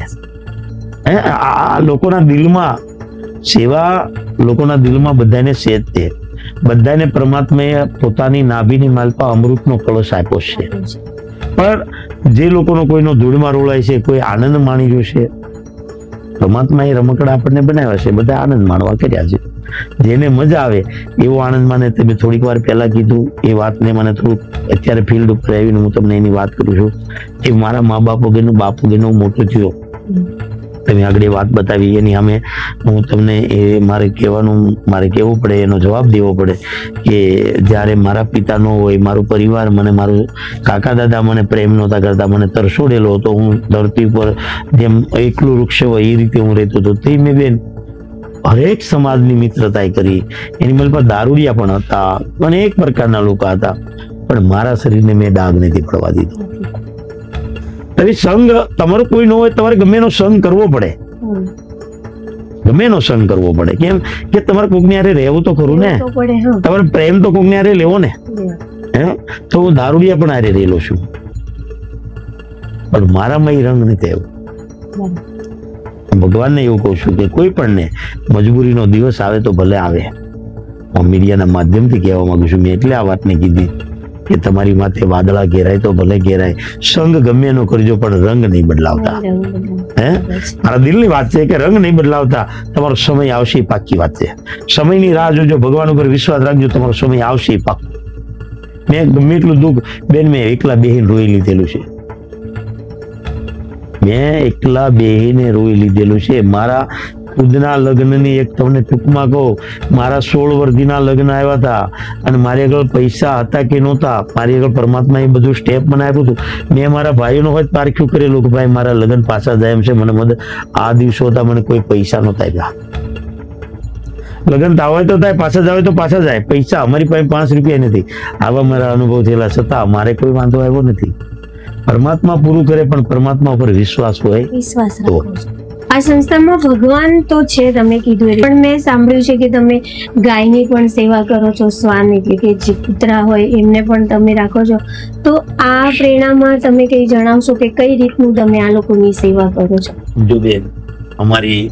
આ લોકોના દિલમાં સેવા, લોકોના દિલમાં બધાને સેજ છે. બધાને પરમાત્માએ પોતાની નાભીની માલપા અમૃતનો કળશ આપ્યો છે. પણ જે લોકોનો કોઈનો ધૂળમાં રોળાય છે, કોઈ આનંદ માણી રહ્યો છે, પરમાત્માએ રમકડા આપણને બનાવ્યા છે, બધા આનંદ માણવા કર્યા છે. જેને મજા આવે એવો આનંદ માને. તમે થોડીક વાર પહેલા કીધું એ વાતને મને થોડુંક અત્યારે ફિલ્ડ ઉપર આવીને હું તમને એની વાત કરું છું કે મારા મા બાપ વગરનું, બાપ વગરનું મોટો થયો. તમે આગળ વાત બતાવી એની સામે હું તમને એ મારે કહેવું પડે, એનો જવાબ દેવો પડે કે જ્યારે મારા પિતાનો હોય, મારું પરિવાર, મને મારું કાકા દાદા મને પ્રેમ નહોતા કરતા, મને તરસોડેલો હતો, હું ધરતી પર જેમ એકલું વૃક્ષ હોય એ રીતે હું રહેતો હતો. તે મેં બેન હરેક સમાજની મિત્રતા કરી. એની મતલબ દારૂડિયા પણ હતા, અનેક પ્રકારના લોકો હતા, પણ મારા શરીરને મેં ડાઘ નથી પડવા દીધો. તમે સંગ તમારો કોઈ ન હોય, તમારે ગમે એનો સંગ કરવો પડે, ગમે એનો સંગ કરવો પડે. કેમ કે તમારે કોકની હારે રહેવું તો ખરું ને, તમારે પ્રેમ તો કોકની હારે લેવો ને. હે તો હું દારૂડિયા પણ હારે રહેલો છું, પણ મારામાં એ રંગ નથી આવ્યો. ભગવાનને એવું કહું છું કે કોઈ પણ ને મજબૂરીનો દિવસ આવે તો ભલે આવે. હું મીડિયાના માધ્યમથી કહેવા માંગુ છું, મેં એટલે આ વાતને કીધી કે તમારી માથે વાદળા ઘેરાય તો ભલે ઘેરાય, સંગ ગમે એનો કરજો પણ રંગ નહીં બદલાવતા. હે મારા દિલની વાત છે કે રંગ નહીં બદલાવતા. તમારો સમય આવશે એ પાક્કી વાત છે. સમયની રાહ જોજો, ભગવાન ઉપર વિશ્વાસ રાખજો, તમારો સમય આવશે એ પાક્કું. મેં ગમે એટલું દુઃખ બેન મેં એકલા બેહીને રોઈ લીધેલું છે, મેં એકલા બેહીને રોઈ લીધેલું છે. મારા ખુદના લગ્નની એક તમને ટૂંકમાં કહું, મારા 16 વર્ષના લગ્ન આવ્યા હતા અને મારી આગળ પૈસા હતા કે નહોતા, મારી આગળ પરમાત્મા એ બધું સ્ટેપ મને આપ્યું હતું. મેં મારા ભાઈઓનો હોય પારખ્યું કરેલું કે ભાઈ મારા લગ્ન પાછા જાય એમ છે, મને મદદ. આ દિવસો હતા, મને કોઈ પૈસા નહોતા આપ્યા. લગ્ન થાય તો થાય, પાછા જાય તો પાછા જાય. પૈસા અમારી પાસે 5 રૂપિયા નથી. આવા મારા અનુભવ થયેલા છતાં મારે કોઈ વાંધો આવ્યો નથી. પરમાત્મા પૂરું કરે, પણ પરમાત્મા ઉપર વિશ્વાસ હોય તો. આ સંસ્થામાં ભગવાન તો છે, તમે કીધું, પણ મેં સાંભળ્યું છે કે તમે ગાયની પણ સેવા કરો છો, શ્વાન એટલે કે જે કૂતરા હોય એમને પણ તમે રાખો છો. તો આ પ્રેરણામાં તમે કઈ જણાવશો કે કઈ રીતનું તમે આ લોકોની સેવા કરો છો? જો બેન, અમારી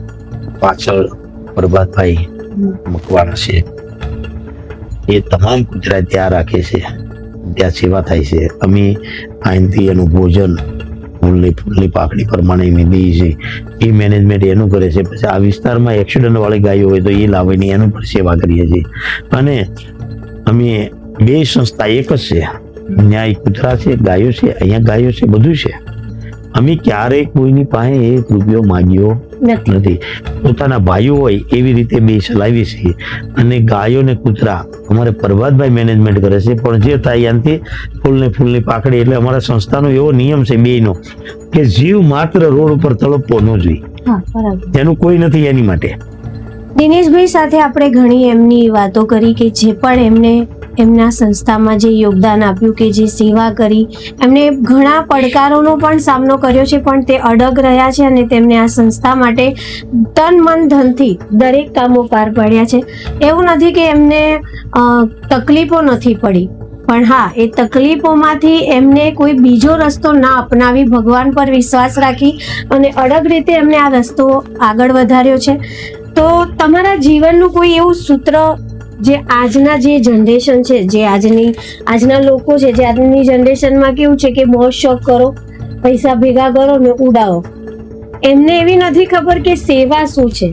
પાછળ પ્રભાતભાઈ મકવાણા છે, એ તમામ કૂતરા ત્યાં રાખે છે, ત્યાં સેવા થાય છે. અમે અહીંથી એનું ભોજન ફૂલની પાકડી પ્રમાણે અમે દઈએ છીએ, એ મેનેજમેન્ટ એનું કરે છે. પછી આ વિસ્તારમાં એક્સિડન્ટ વાળી ગાયો હોય તો એ લાવીને એનું પણ સેવા કરીએ છીએ. અને અમે 2 સંસ્થા એક જ છે, ત્યાં કૂતરા છે, ગાયો છે, અહીંયા ગાયો છે, બધું છે. અમે ક્યારેય કોઈની પાસે 1 રૂપિયો માગ્યો નથી. પોતાના ભાઈઓ હોય એવી રીતે 2 ચલાવી છે. અને ગાયો ને કૂતરા અમારે પ્રભાતભાઈ મેનેજમેન્ટ કરે છે. પણ જે થાય ત્યાંથી ફૂલની પાકડી, એટલે અમારા સંસ્થાનો એવો નિયમ છે બેયનો કે જીવ માત્ર રોડ ઉપર તળપવો ન જોઈએ, એનું કોઈ નથી એની માટે. દિનેશભાઈ સાથે આપણે ઘણી એમની વાતો કરી કે જે પણ એમને એમના સંસ્થામાં જે યોગદાન આપ્યું, કે જે સેવા કરી, એમને ઘણા પડકારોનો પણ સામનો કર્યો છે, પણ તે અડગ રહ્યા છે અને તેમને આ સંસ્થા માટે તન મન ધનથી દરેક કામો પાર પાડ્યા છે. એવું નથી કે એમને તકલીફો નથી પડી, પણ હા, એ તકલીફોમાંથી એમને કોઈ બીજો રસ્તો ના અપનાવી ભગવાન પર વિશ્વાસ રાખી અને અડગ રીતે એમને આ રસ્તો આગળ વધાર્યો છે. તો તમારા જીવનનું કોઈ એવું સૂત્ર જે આજના જે જનરેશન છે, જે આજના લોકો છે, જે આજની જનરેશનમાં કેવું છે કે મોજ શોખ કરો, પૈસા ભેગા કરો ને ઉડાવો, એમને એવી નથી ખબર કે સેવા શું છે.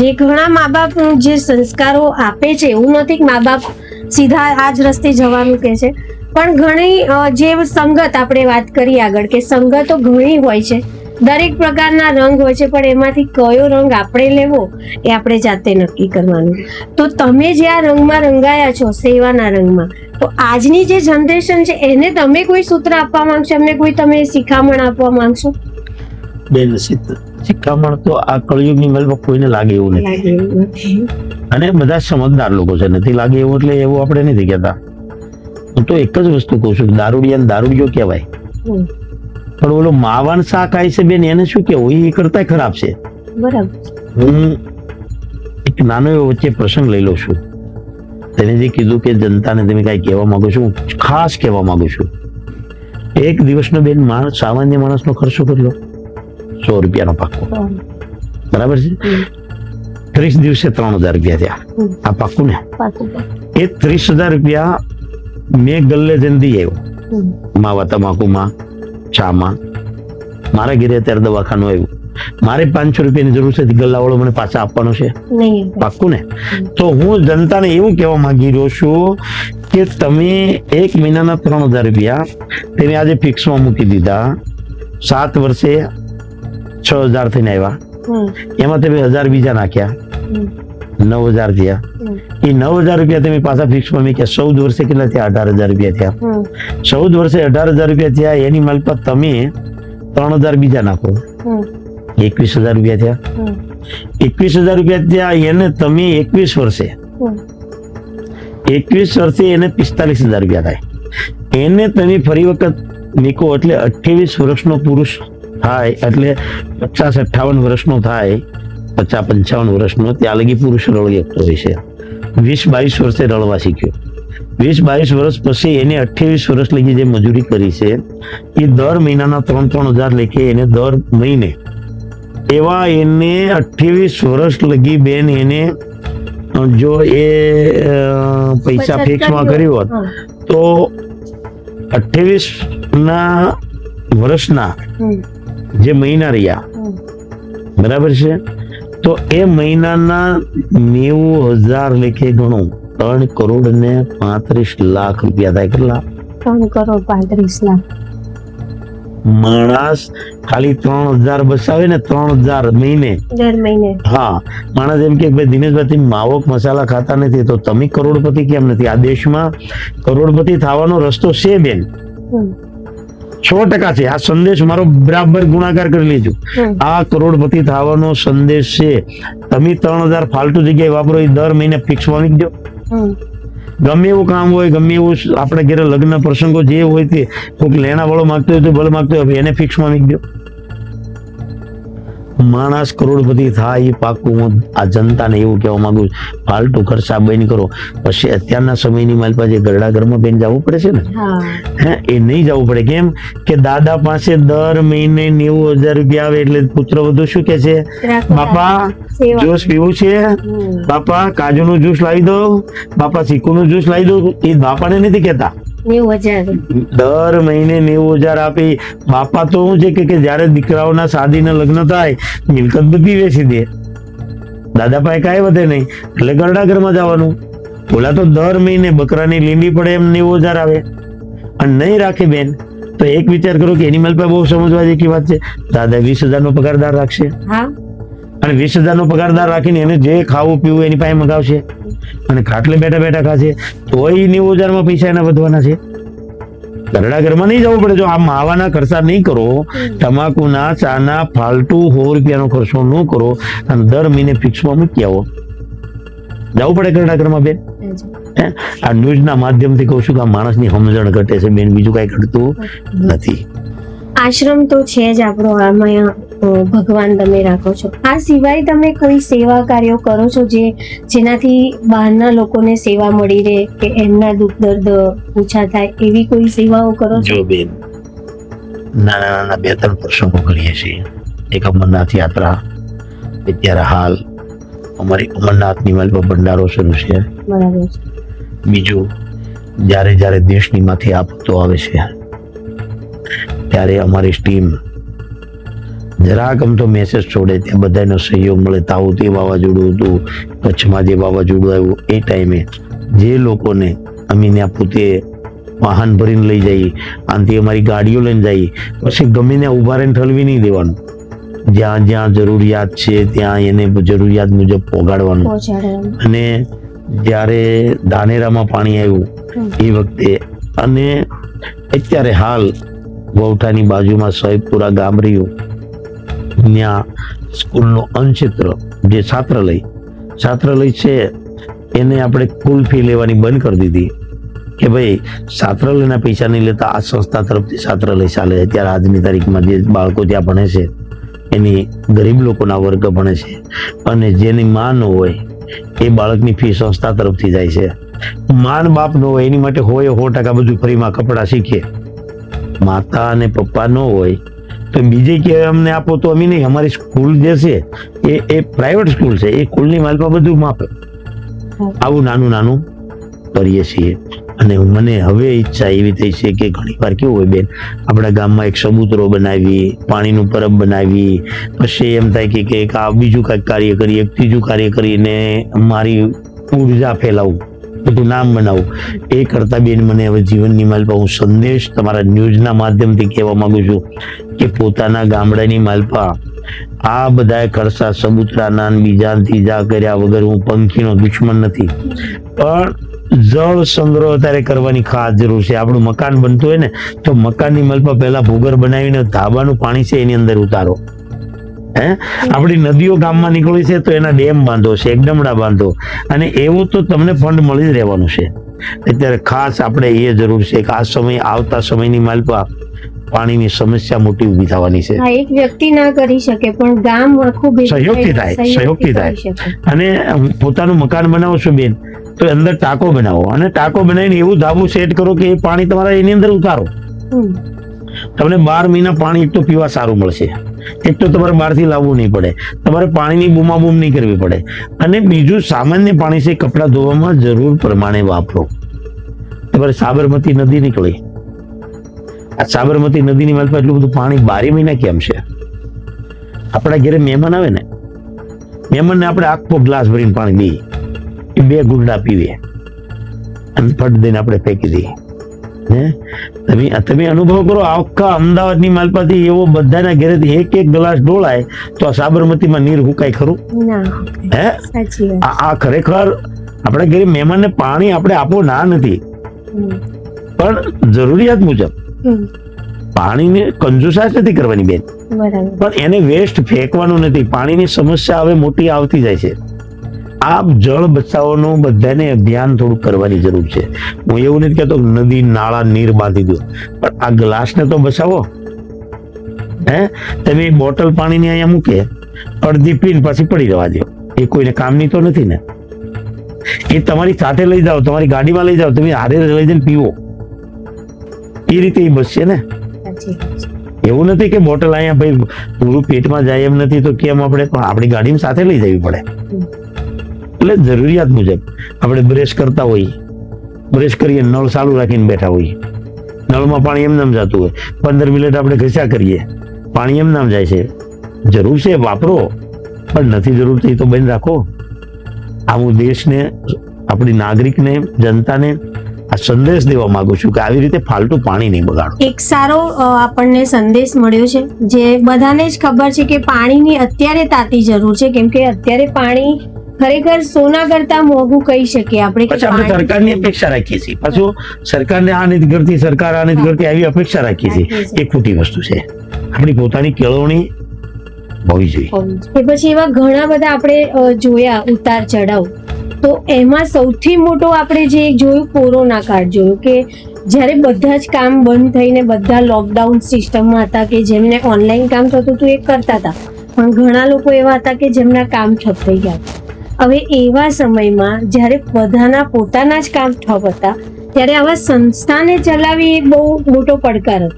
જે ઘણા મા બાપ જે સંસ્કારો આપે છે, એવું નથી કે મા બાપ સીધા આ જ રસ્તે જવાનું કહે છે, પણ ઘણી જે સંગત આપણે વાત કરી આગળ કે સંગતો ઘણી હોય છે, દરેક પ્રકારના રંગ હોય છે, પણ એમાંથી કયો રંગ આપણે લેવો એ આપણે જાતે નક્કી કરવાનું. તો તમે જે આ રંગમાં રંગાયા છો, સેવાના રંગમાં, તો આજની જે જનરેશન છે એને તમે કોઈ સૂત્ર આપવા માંગશો, એમને કોઈ તમે શિખામણ આપવા માંગશો? બેન, શિખામણ તો આ કળિયુગની મેલમાં કોઈને લાગે એવું નથી, અને બધા સમજદાર લોકો છે. નથી લાગે એવું એટલે એવું આપણે નથી કહેતા. હું તો એક જ વસ્તુ કહું છું, દારૂડિયા દારૂડિયો કહેવાય, પણ ઓલો માવાન શાક ખાય છે બેન, એને શું કેવું, એ કરતા ખરાબ છે. બરાબર. હું એક નાનો એવો વચ્ચે પ્રસંગ લઈ લઉં છું. તેને જે કીધું કે જનતાને તમે કઈ કહેવા માંગો છો, હું ખાસ કહેવા માંગુ છું. એક દિવસનો બેન સામાન્ય માણસનો ખર્ચો કેટલો? 100 રૂપિયાનો પાક્કો, બરાબર છે. 30 દિવસે 3000 રૂપિયા થયા. આ પાક્કું ને? એ 30,000 રૂપિયા મેં ગલ્લે જઈને દઈ આવ્યો, માવા તમાકુમાં, ચામાં. મારા ઘરે અત્યારે દવાખાનું આવ્યું, મારે 500 રૂપિયાની જરૂર છે, ગલ્લાવાળો મને પાછા આપવાનો છે, પાક્કું ને? તો હું જનતાને એવું કહેવા માંગી રહ્યો છું કે તમે 1 મહિનાના 3000 રૂપિયા તમે આજે ફિક્સમાં મૂકી દીધા, 7 વર્ષે 6000 થઈને આવ્યા, એમાં તમે 1000 બીજા નાખ્યા, 9000 થયા. એ 9000 રૂપિયા તમે પાછા ફિક્સમાં મૂક્યા, 14 વર્ષે કેટલા થયા? 18000 રૂપિયા થયા. 14 વર્ષે 18000 રૂપિયા થયા, એની માલપત તમે 3000 બીજા નાખો, 21000 રૂપિયા થયા. 21000 રૂપિયા થયા, એને તમે 21 વર્ષે એને 45000 રૂપિયા થાય. એને તમે ફરી વખત નીકો એટલે 28 વર્ષનો પુરુષ થાય એટલે 50-58 વર્ષનો થાય, 50-55 વર્ષનો, ત્યાં લગી પુરુષ રળી શકતો હોય છે. 20-22 વર્ષે રળવા શીખ્યો. 20-22 વર્ષ પછી એને 28 વર્ષ લગી જે મજૂરી કરી છે એ દર મહિનાના 3,000 લેખે એને દર મહિને એવા એને 28 વર્ષ લગી બેન એને જો એ પૈસા ફિક્સમાં કર્યું હોત તો 28 ના વર્ષના જે મહિના રહ્યા, બરાબર છે, તો એ મહિનાના 90,000 લેખે ગણો 3 કરોડ ને 35 લાખ રૂપિયા થાય. કેટલા? 3 કરોડ 35 લાખ. માણસ ખાલી 3,000 બસાવે ને 3,000 મહિને, દર મહિને. હા, માણસ એમ કે ભાઈ દિનેશભાઈ તમે માવક મસાલા ખાતા નથી તો તમે કરોડપતિ કેમ નથી? આ દેશમાં કરોડપતિ થવાનો રસ્તો છે બેન, 100% છે. આ સંદેશ મારો બરાબર ગુણાકાર કરી લેજો. આ કરોડપતિ થવાનો સંદેશ છે. તમે 3,000 ફાલતુ જગ્યાએ વાપરો, એ દર મહિને ફિક્સમાં મૂકી દો. ગમે એવું કામ હોય, ગમે એવું આપણે ઘરે લગ્ન પ્રસંગો જે હોય તે કોઈક લેણા વાળો માંગતો હોય તો ભલે માંગતો હોય, એને ફિક્સમાં મૂકી દો. માણસ કરોડપતિ થાય એ પાકું. હું આ જનતાને એવું કહેવા માંગુ છું, ફાલતુ ખર્ચા બંધ કરો. પછી અત્યારના સમયની મારી પાસે ગરડા ઘરમાં બેન જવું પડે છે ને, હે, એ નહીં જવું પડે. કેમ કે દાદા પાસે દર મહિને 90,000 રૂપિયા આવે એટલે પુત્ર વધુ શું કે છે, બાપા જ્યુસ પીવું છે, બાપા કાજુનું જ્યુસ લાવી દો, બાપા ચીકુનું જ્યુસ લાવી દો. એ બાપાને નથી કહેતા. 90,000 દર મહિને 90,000 આપી. બાપા તો શું છે કે જયારે દીકરાઓના શાદીના લગ્ન થાય મિલકત બધી વેચી દે, દાદા પાસે કાંઈ વધે નહીં એટલે ગરડા ઘરમાં જવાનું. ઓલા તો દર મહિને બકરાની લીંડી પડે એમ 90,000 આવે અને નહીં રાખે બેન. તો એક વિચાર કરો કે એનિમલ પર બહુ સમજવા જેવી વાત છે. દાદા 20,000 નો પગારદાર રાખશે અને 20,000 નો પગારદાર રાખીને એને જે ખાવું પીવું એની પાસે મગાવશે અને ખાટલે બેઠા બેઠા ખાશે તો એ 90,000 માં પૈસા એના વધવાના છે. ગરડા ઘરમાં નહીં જવું પડે. જો આ માવાના ખર્ચા નહીં કરો, તમાકુના, ચાના ફાલતુ 100 રૂપિયાનો ખર્ચો ન કરો અને દર મહિને ફિક્સમાં મૂકી આવો. જવું પડે ગરડા ઘરમાં બેન. આ ન્યૂઝના માધ્યમથી કહું છું કે આ માણસની સમજણ ઘટે છે બેન, બીજું કઈ ઘટતું નથી. આશ્રમ તો છે જ આપણો, આમાં ભગવાન તમે રાખો છો. આ સિવાય તમે કોઈ સેવા કાર્યો કરો છો જેનાથી બહારના લોકોને સેવા મળી રહે કે એમના દુઃખ દર્દ ઓછા થાય, એવી કોઈ સેવાઓ કરો છો? જો બેન, નાના નાના 2-3 પ્રસંગો કરીએ છીએ. એક અમરનાથ યાત્રા, અત્યારે હાલ અમારી અમરનાથની માલપા ભંડારો શરૂ છે. બરાબર છે. બીજું, જ્યારે જ્યારે દેશની માંથી આફતો આવે છે ત્યારે અમારી ટીમ જરાક આમ તો મેસેજ છોડે, ત્યાં બધાનો સહયોગ મળે. તાઉતે વાવાઝોડું હતું, કચ્છમાં જે વાવાઝોડું આવ્યું એ ટાઈમે જે લોકોને અમે ત્યાં પોતે વાહન ભરીને લઈ જઈએ, આનાથી અમારી ગાડીઓ લઈને જઈએ, પછી ગમે ત્યાં ઉભા રહીને ઠલવી નહીં દેવાનું. જ્યાં જ્યાં જરૂરિયાત છે ત્યાં એને જરૂરિયાત મુજબ પહોંચાડવાનું. અને જ્યારે ધાનેરામાં પાણી આવ્યું એ વખતે, અને અત્યારે હાલ વૌઠાની બાજુમાં સાહેબપુરા ગામ રહ્યું, ત્યાં સ્કૂલનો અનક્ષેત્ર જે છાત્રાલય છે એને આપણે કુલ ફી લેવાની બંધ કરી દીધી કે ભાઈ છાત્રાલયના પૈસા નહીં લેતા, આ સંસ્થા તરફથી છાત્રાલય ચાલે. અત્યારે આજની તારીખમાં જે બાળકો ત્યાં ભણે છે એની ગરીબ લોકોના વર્ગ ભણે છે અને જેની માં ન હોય એ બાળકની ફી સંસ્થા તરફથી જાય છે. માન બાપ ન હોય એની માટે હોય 100% બધું ફ્રીમાં કપડાં શીખે. માતા અને પપ્પા ન હોય તો બીજે કે અમને આપો તો અમે નહીં. અમારી સ્કૂલ જે છે એ પ્રાઇવેટ સ્કૂલ છે, એ સ્કૂલની માલમાં બધું માપે. આવું નાનું નાનું કરીએ છીએ. અને મને હવે ઈચ્છા એવી થઈ છે કે ઘણી વાર કેવું હોય બેન, આપણા ગામમાં એક ચબૂતરો બનાવી, પાણીનું પરબ બનાવી, પછી એમ થાય કે આ બીજું કાંઈક કાર્ય કરીએ, ત્રીજું કાર્ય કરીને મારી ઉર્જા ફેલાવું, બધું નામ બનાવું. એ કરતા બેન મને હવે જીવનની માલપા હું સંદેશ તમારા ન્યૂઝના માધ્યમથી કહેવા માંગુ છું કે પોતાના ગામડાની માલપા આ બધા ખર્ચા સબૂતરાના બીજા ત્રીજા કર્યા વગર હું પંખીનો દુશ્મન નથી, પણ જળ સંગ્રહ અત્યારે કરવાની ખાસ જરૂર છે. આપણું મકાન બનતું હોય ને તો મકાનની માલપા પહેલા ભૂગર્ભ બનાવીને ધાબાનું પાણી છે એની અંદર ઉતારો. આપણી નદીઓ ગામમાં નીકળી છે તો એના ડેમ બાંધો છે, એકડમડા બાંધો, અને એવું તો તમને ફંડ મળી જ રહેવાનું છે. અત્યારે ખાસ આપણે એ જરૂર છે કે આ સમય આવતા સમયની માલપા પાણીની સમસ્યા મોટી ઊભી થવાની છે. હા, એક વ્યક્તિ ના કરી શકે પણ ગામ આખું ભેગું સહયોગથી થઈને થાય, સહયોગથી થાય. કરી શકે. અને પોતાનું મકાન બનાવો છો બેન તો અંદર ટાંકો બનાવો અને ટાંકો બનાવીને એવું ધાબુ સેટ કરો કે એ પાણી તમારા એની અંદર ઉતારો. હમ. તમને 12 મહિના પાણી એક તો પીવા સારું મળશે, એક તો તમારે બહારથી લાવવું નહીં પડે, તમારે પાણીની બૂમાબૂમ નહીં કરવી પડે. અને બીજું સામાન્ય પાણી છે કપડાં ધોવામાં જરૂર પ્રમાણે વાપરો. તમારે સાબરમતી નદી નીકળી, આ સાબરમતી નદીની માલપા એટલું બધું પાણી 12 મહિના કેમ છે? આપણા ઘરે મહેમાન આવે ને, મહેમાનને આપણે આખો ગ્લાસ ભરીને પાણી દઈએ, એ 2 ગુંડા પીવે અને ફટ દઈને આપણે ફેંકી દઈએ. તમે અનુભવ કરો, આખા અમદાવાદની માલપાથી એવો બધાના ઘરેથી એક ગ્લાસ ડોળાય તો આ સાબરમતીમાં નીર હુકાય ખરું? ના, હે? સાચી વાત. આ ખરેખર આપણા ઘરે મહેમાનને પાણી આપણે આપો ના નથી, હમ. પણ જરૂરિયાત મુજબ હમ. પાણીને કંજુસાઈ નથી કરવાની બેન, બરાબર. પણ એને વેસ્ટ ફેંકવાનું નથી. પાણીની સમસ્યા હવે મોટી આવતી જાય છે. આ જળ બચાવવાનું બધાને અભિયાન થોડું કરવાની જરૂર છે. હું એવું નથી કહેતો નદી નાળા નીર બાંધી દો, પણ આ ગ્લાસને તો બચાવો. તમે બોટલ પાણીની અહીંયા મૂકે, અડધી પીને પાછી પડી રહેવા દો, એ કોઈને કામની તો નથી ને. એ તમારી સાથે લઈ જાઓ, તમારી ગાડીમાં લઈ જાઓ, તમે હારે લઈ જઈને પીવો, એ રીતે એ બચશે ને. સાચી વાત છે. એવું નથી કે બોટલ અહીંયા ભાઈ પૂરું પેટમાં જાય એમ નથી તો કેમ આપણે, પણ આપણી ગાડીમાં સાથે લઈ જવી પડે. એટલે જરૂરિયાત મુજબ આપણે બ્રશ કરતા હોઈએ, બ્રશ કરીએ નળ ચાલુ રાખીને બેઠા હોઈએ, નળમાં પાણી એમ નામ જતું હોય, 15 મિનિટ આપણે ઘસ્યા કરીએ, પાણી એમ નામ જાય છે. જરૂર છે વાપરો, પણ નથી જરૂર તો એ તો બંધ રાખો. આ હું દેશને, આપણી નાગરિકને, જનતાને આ સંદેશ દેવા માંગુ છું કે આવી રીતે ફાલતુ પાણી નહીં બગાડો. એક સારો આપણને સંદેશ મળ્યો છે જે બધાને જ ખબર છે કે પાણીની અત્યારે તાતી જરૂર છે, કેમ કે અત્યારે પાણી ખરેખર સોના કરતા મોંઘું કહી શકીએ આપણે. પછી આપણે સરકારની અપેક્ષા રાખીએ છીએ, પાછું સરકારને આ નથી કરતી, સરકાર આ નથી કરતી, આવી અપેક્ષા રાખીએ છીએ, એ ખોટી વસ્તુ છે. આપણી પોતાની કેળવણી હોવી જોઈએ. એ પછી એવા ઘણા બધા આપણે જોયા ઉતાર ચઢાવ, તો એમાં સૌથી મોટો આપણે જે જોયું કોરોના કાળ જોયું કે જ્યારે બધા જ કામ બંધ થઈને બધા લોકડાઉન સિસ્ટમમાં હતા કે જેમને ઓનલાઈન કામ થતું હતું એ કરતા હતા, પણ ઘણા લોકો એવા હતા કે જેમના કામ ઠપ થઈ ગયા. હવે એવા સમયમાં જ્યારે બધાના પોતાના જ કામ ઠપ હતા ત્યારે આવા સંસ્થાને ચલાવવી એક બહુ મોટો પડકાર હતો.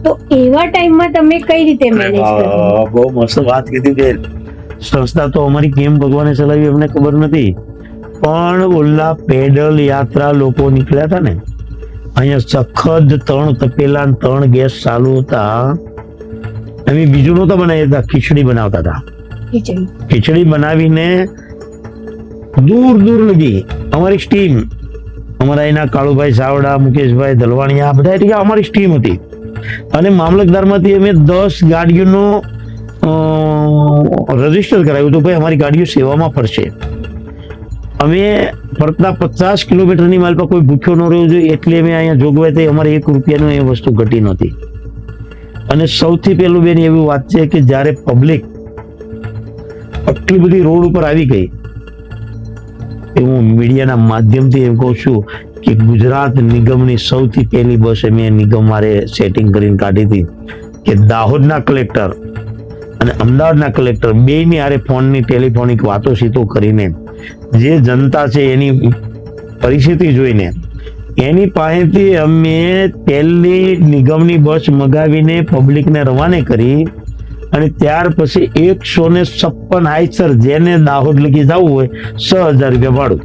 તો એવા ટાઈમમાં તમે કઈ રીતે મેનેજ કર્યું? બહુ મસ્ત વાત કીધી બેન. સંસ્થા તો અમારી કેમ ભગવાને ચલાવી અમને ખબર નથી, પણ ઓલા પેડલ યાત્રા લોકો નીકળ્યા હતા ને, અહીંયા સખત 3 તપેલા 3 ગેસ ચાલુ હતા. અમે બીજું નહોતા બનાવ્યા હતા, ખીચડી બનાવતા હતા. ખીચડી બનાવીને દૂર દૂર લગી અમારી સ્ટીમ, અમારા એના કાળુભાઈ સાવડા, મુકેશભાઈ દલવાણીયા, બધા એટલે અમારી સ્ટીમ હતી. અને મામલતદારમાંથી અમે 10 ગાડીઓનો રજીસ્ટર કરાવ્યું હતું, ભાઈ અમારી ગાડીઓ સેવામાં ફરશે. અમે ફરતા 50 કિલોમીટરની માલ પર કોઈ ભૂખ્યો ન રહ્યો જોઈએ એટલે અમે અહીંયા જોગવાઈ થઈ, અમારે 1 રૂપિયાનો એ વસ્તુ ઘટી નહોતી. અને સૌથી પહેલું બેન એવી વાત છે કે જ્યારે પબ્લિક આટલી બધી રોડ ઉપર આવી ગઈ, હું મીડિયાના માધ્યમથી એમ કહું છું કે ગુજરાત નિગમની સૌથી પહેલી બસ અમે નિગમ મારે સેટિંગ કરીને કાઢી હતી કે દાહોદના કલેક્ટર અને અમદાવાદના કલેક્ટર બેયની હારે ફોનની ટેલિફોનિક વાતો સીતો કરીને જે જનતા છે એની પરિસ્થિતિ જોઈને એની પાસેથી અમે પહેલી નિગમની બસ મગાવીને પબ્લિકને રવાને કરી. અને ત્યાર પછી 156 હાઈસર જેને દાહોદ લગી જવું હોય 6000 રૂપિયા ભાડું.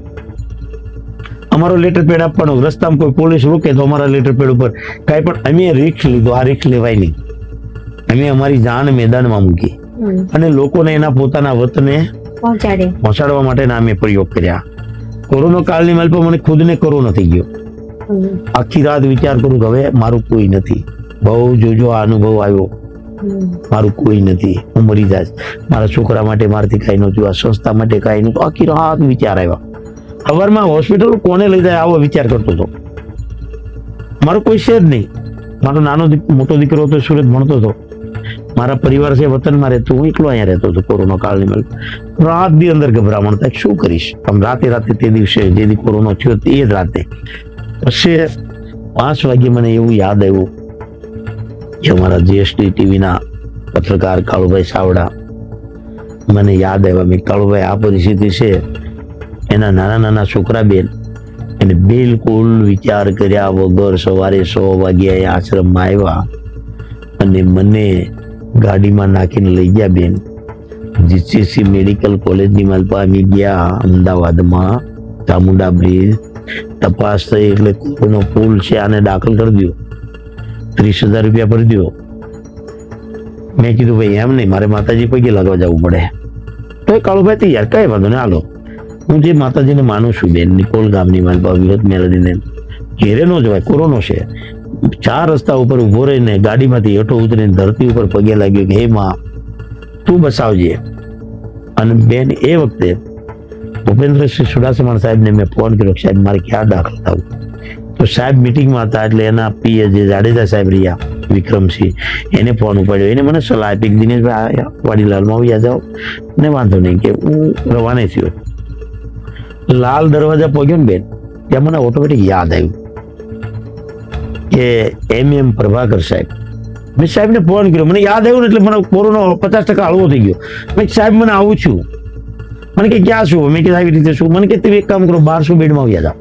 અમારો લેટર પેડ આપવાનો, રસ્તામાં કોઈ પોલીસ રોકે તો અમારા લેટર પેડ ઉપર કાંઈ પણ અમે રિસ્ક લીધો, આ રિસ્ક લેવાય નહીં. અમે અમારી જાન મેદાનમાં મૂકી અને લોકોને એના પોતાના વતને પહોંચાડવા માટેના અમે પ્રયોગ કર્યા. કોરોના કાળની માલ પર મને ખુદને કોરોના થઈ ગયો. આખી રાત વિચાર કરું કે હવે મારું કોઈ નથી. બહુ જોજો આ અનુભવ આવ્યો, મારું કોઈ નથી, હું મરી જાય, મારા છોકરા માટે મારાથી કાંઈ નહોતું, આ સંસ્થા માટે કાંઈ નહોતું. આખી રાત વિચાર આવ્યા. સવારમાં હોસ્પિટલ કોને લઈ જાય આવો વિચાર કરતો હતો. મારો કોઈ છે જ નહીં. મારો મોટો દીકરો હતો, સુરત ભણતો હતો. મારા પરિવાર છે વતનમાં રહેતો, હું એકલો અહીંયા રહેતો હતો કોરોના કાળની મેલ. રાત દી અંદર ગભરામણ થાય, શું કરીશ. આમ રાતે તે દિવસે જે દી કોરોના થયો એ જ રાતે પછી 5 વાગે મને એવું યાદ આવ્યું કે અમારા જીએસટી ટીવીના પત્રકાર કાળુભાઈ સાવડા મને યાદ આવ્યા. મેં કાળુભાઈ આ પરિસ્થિતિ છે, એના નાના છોકરા બેન એને બિલકુલ વિચાર કર્યા વગર સવારે 6 વાગ્યા આશ્રમમાં આવ્યા અને મને ગાડીમાં નાખીને લઈ ગયા બેન. જીસીસી મેડિકલ કોલેજની માલપા અમે ગયા અમદાવાદમાં, ચામુંડા બ્રિજ તપાસ થઈ એટલે કોરોના પુલ છે, આને દાખલ કરી દો, 30,000 રૂપિયા ભરી દો. મેં કીધું ભાઈ એમ નહીં, મારે માતાજી પગે લાગવા જવું પડે. તો એ કાળુભાઈ તૈયાર, કઈ વાંધો ને હાલો. હું જે માતાજીને માનું છું બેન, નિકોલ ગામની માલપા વિરોધ મેલડીને ઘેરે નો જવાય, કોરોનો છે. 4 રસ્તા ઉપર ઉભો રહીને ગાડીમાંથી હેઠો ઉતરીને ધરતી ઉપર પગે લાગ્યો કે હે માં તું બસાવજે. અને બેન એ વખતે ભૂપેન્દ્રસિંહ ચુડાસમા સાહેબને મેં ફોન કર્યો, સાહેબ મારે ક્યાં દાખલ થવું? તો સાહેબ મિટિંગમાં હતા એટલે એના પીએ જે જાડેજા સાહેબ રહ્યા વિક્રમસિંહ, એને ફોન ઉપાડ્યો. એને મને સલાહ આપી કે દિનેશભાઈ વાડીલાલમાં આવી જાઓ ને વાંધો નહીં, કે હું રવાને થયો. લાલ દરવાજા પહોંચ્યો ને બેન, ત્યાં મને ઓટોમેટિક યાદ આવ્યું કે MM પ્રભાકર સાહેબ. મેં સાહેબને ફોન કર્યો, મને યાદ આવ્યું ને એટલે મને કોરોના 50% હળવો થઈ ગયો. મેં સાહેબ મને આવું છું, મને કે ક્યાં છું? મેં કીધું આવી રીતે શું? મને કે તમે એક કામ કરો, 1200 બેડમાં આવી જાઓ.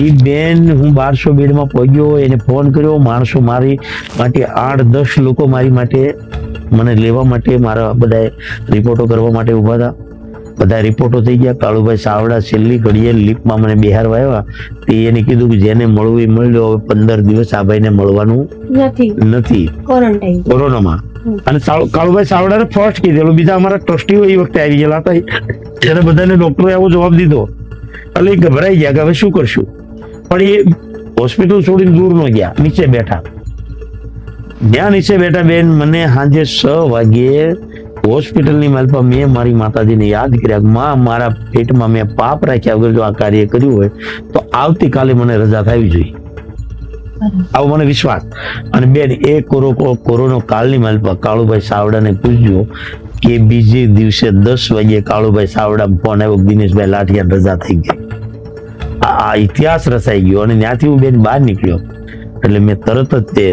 એ બેન હું 1200 બેડમાં પહોંચ્યો, એને ફોન કર્યો. માણસો મારી માટે 8-10 લોકો મારી માટે મને લેવા માટે મારા બધા રિપોર્ટો કરવા માટે ઉભા હતા. બધા રિપોર્ટો થઈ ગયા. કાળુભાઈ સાવડા છેલ્લી ઘડીએ લિફ્ટમાં મને બેહારવા આવ્યા. તે એને કીધું કે જેને મળવું એ મળી લો, હવે 15 દિવસ આ ભાઈને મળવાનું નથી કોરોનામાં. અને કાળુભાઈ સાવડાને ફર્સ્ટ કીધેલું. બીજા અમારા ટ્રસ્ટીઓ એ વખતે આવી ગયેલા હતા, ત્યારે બધાને ડોક્ટરે આવો જવાબ દીધો એટલે એ ગભરાઈ ગયા કે હવે શું કરશું. પણ એ હોસ્પિટલ છોડીને દૂર ન ગયા, નીચે બેઠા. જ્યાં નીચે બેઠા બેન, મને સાંજે 6 વાગ્યે હોસ્પિટલની માલપા મેં મારી માતાજીને યાદ કર્યા, માં મારા પેટમાં મેં પાપ રાખ્યા વગર જો આ કાર્ય કર્યું હોય તો આવતીકાલે મને રજા થવી જોઈએ, આવો મને વિશ્વાસ. અને બેન એ કોરોના કાળની માલપા કાળુભાઈ સાવડાને પૂછજો કે બીજે દિવસે 10 વાગ્યે કાળુભાઈ સાવડા ફોન આવ્યો, દિનેશભાઈ લાઠિયા રજા થઈ ગઈ. આ ઇતિહાસ રચાઈ ગયો. અને ત્યાંથી હું બેન બહાર નીકળ્યો એટલે મેં તરત જ તે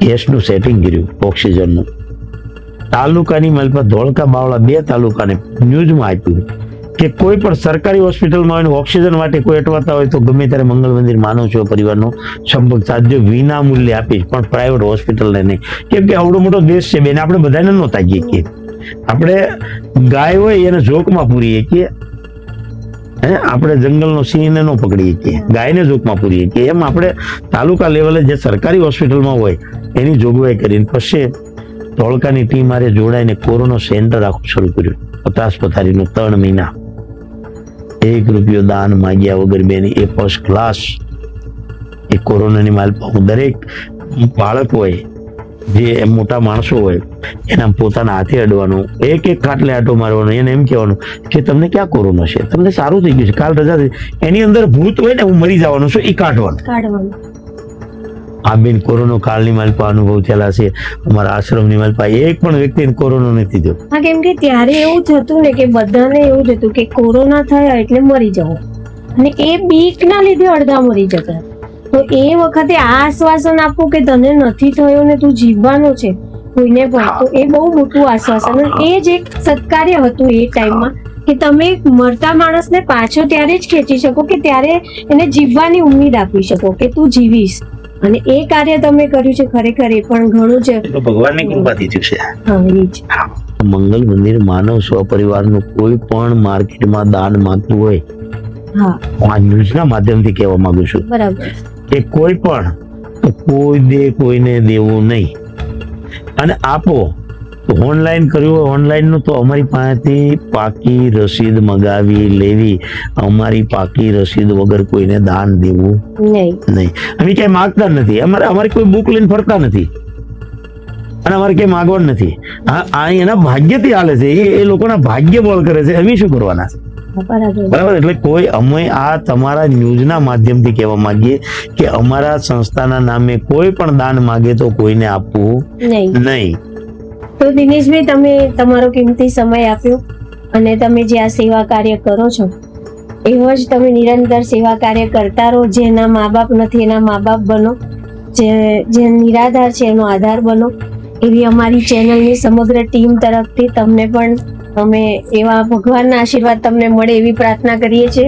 ગેસનું સેટિંગ કર્યું, ઓક્સિજનનું. તાલુકાની માલપા ધોળકા બાવળા 2 તાલુકાને ન્યૂઝમાં આપ્યું કે કોઈ પણ સરકારી હોસ્પિટલમાં ઓક્સિજન માટે કોઈ અટવાતા હોય તો ગમે ત્યારે મંગલ મંદિર માનવ સેવા પરિવારનો સંપર્ક સાધજો, વિના મૂલ્યે આપીશ, પણ પ્રાઇવેટ હોસ્પિટલને નહીં. કેમ કે આવડો મોટો દેશ છે બેન, આપણે બધાને ન તાકીએ કે આપણે ગાય હોય એને ઝોકમાં પૂરીએ કે આપણે જંગલનો સિંહને ન પકડીએ કે ગાયને ઝોકમાં પૂરીએ કે એમ આપણે તાલુકા લેવલે જે સરકારી હોસ્પિટલમાં હોય એની જોગવાઈ કરીને પછી ધોળકાની ટીમ મારે જોડાઈને કોરોના સેન્ટર આખું શરૂ કર્યું. 50 પથારીનું 3 મહિના, 1 રૂપિયો દાન માંગ્યા વગર બેન. એ ફર્સ્ટ ક્લાસ. એ કોરોનાની માલપા હું દરેક બાળક હોય, જે મોટા માણસો હોય, એના પોતાના હાથે અડવાનું, એક ખાટલે આટો મારવાનો, એને એમ કહેવાનું કે તમને ક્યાં કોરોના છે, તમને સારું થઈ ગયું છે, કાલ રજા થઈ, એની અંદર ભૂત હોય ને હું મરી જવાનું છું, એ કાઢવાનું. આ બેન કોરોના કાળની માલપા અનુભવ થયેલા છે. અમારા આશ્રમની માલપા એક પણ વ્યક્તિને કોરોના નથી થયો. હા, કેમ કે ત્યારે એવું થતું ને કે બધાને એવું જ હતું કે કોરોના થયા એટલે મરી જવું, અને એ બીકના લીધે અડધા મરી જતા. તો એ વખતે આ આશ્વાસન આપવું કે તને નથી થયો ને તું જીવવાનો છે કોઈને પણ, તો એ બહુ મોટું આશ્વાસન. એ જ એક સત્કાર્ય હતું એ ટાઈમમાં કે તમે મરતા માણસને પાછો ત્યારે જ ખેંચી શકો કે ત્યારે એને જીવવાની ઉમ્મીદ આપી શકો કે તું જીવીશ. અને એ કાર્ય તમે કર્યું છે, ખરેખર એ પણ ઘણું છે, ભગવાનની કૃપાથી થયું છે. હા, એ જ. મંગલ મંદિર માનવ સેવા પરિવારનું કોઈ પણ માર્કેટમાં દાન માંગતું હોય, હા, હું આ ન્યૂઝના માધ્યમથી કહેવા માંગુ છું બરાબર કે કોઈ પણ કોઈ દે કોઈને દેવું નહીં. અને આપો તો ઓનલાઈન કર્યું હોય ઓનલાઈનનું તો અમારી પાસેથી પાકી રસીદ મગાવી લેવી. અમારી પાકી રસીદ વગર કોઈને દાન દેવું નહીં. અમે ક્યાંય માગતા નથી, અમારી કોઈ બુક લઈને ફરતા નથી. અને અમારે ક્યાંય માગવાનું નથી. આ એના ભાગ્યથી હાલે છે, એ લોકોના ભાગ્ય બળ કરે છે, અમે શું કરવાના છે? બરાબર. એટલે કોઈ અમે આ તમારા ન્યૂઝના માધ્યમથી કહેવા માંગીએ કે અમારા સંસ્થાના નામે કોઈ પણ દાન માગે તો કોઈને આપવું નહીં. તો દિનેશભાઈ, તમે તમારો કિંમતી સમય આપ્યો અને તમે જે આ સેવા કાર્ય કરો છો એવો જ તમે નિરંતર સેવા કાર્ય કરતા રહો. જેના મા બાપ નથી એના મા બાપ બનો, જે નિરાધાર છે એનો આધાર બનો, એવી અમારી ચેનલની સમગ્ર ટીમ તરફથી તમને પણ અમે એવા ભગવાનના આશીર્વાદ તમને મળે એવી પ્રાર્થના કરીએ છીએ.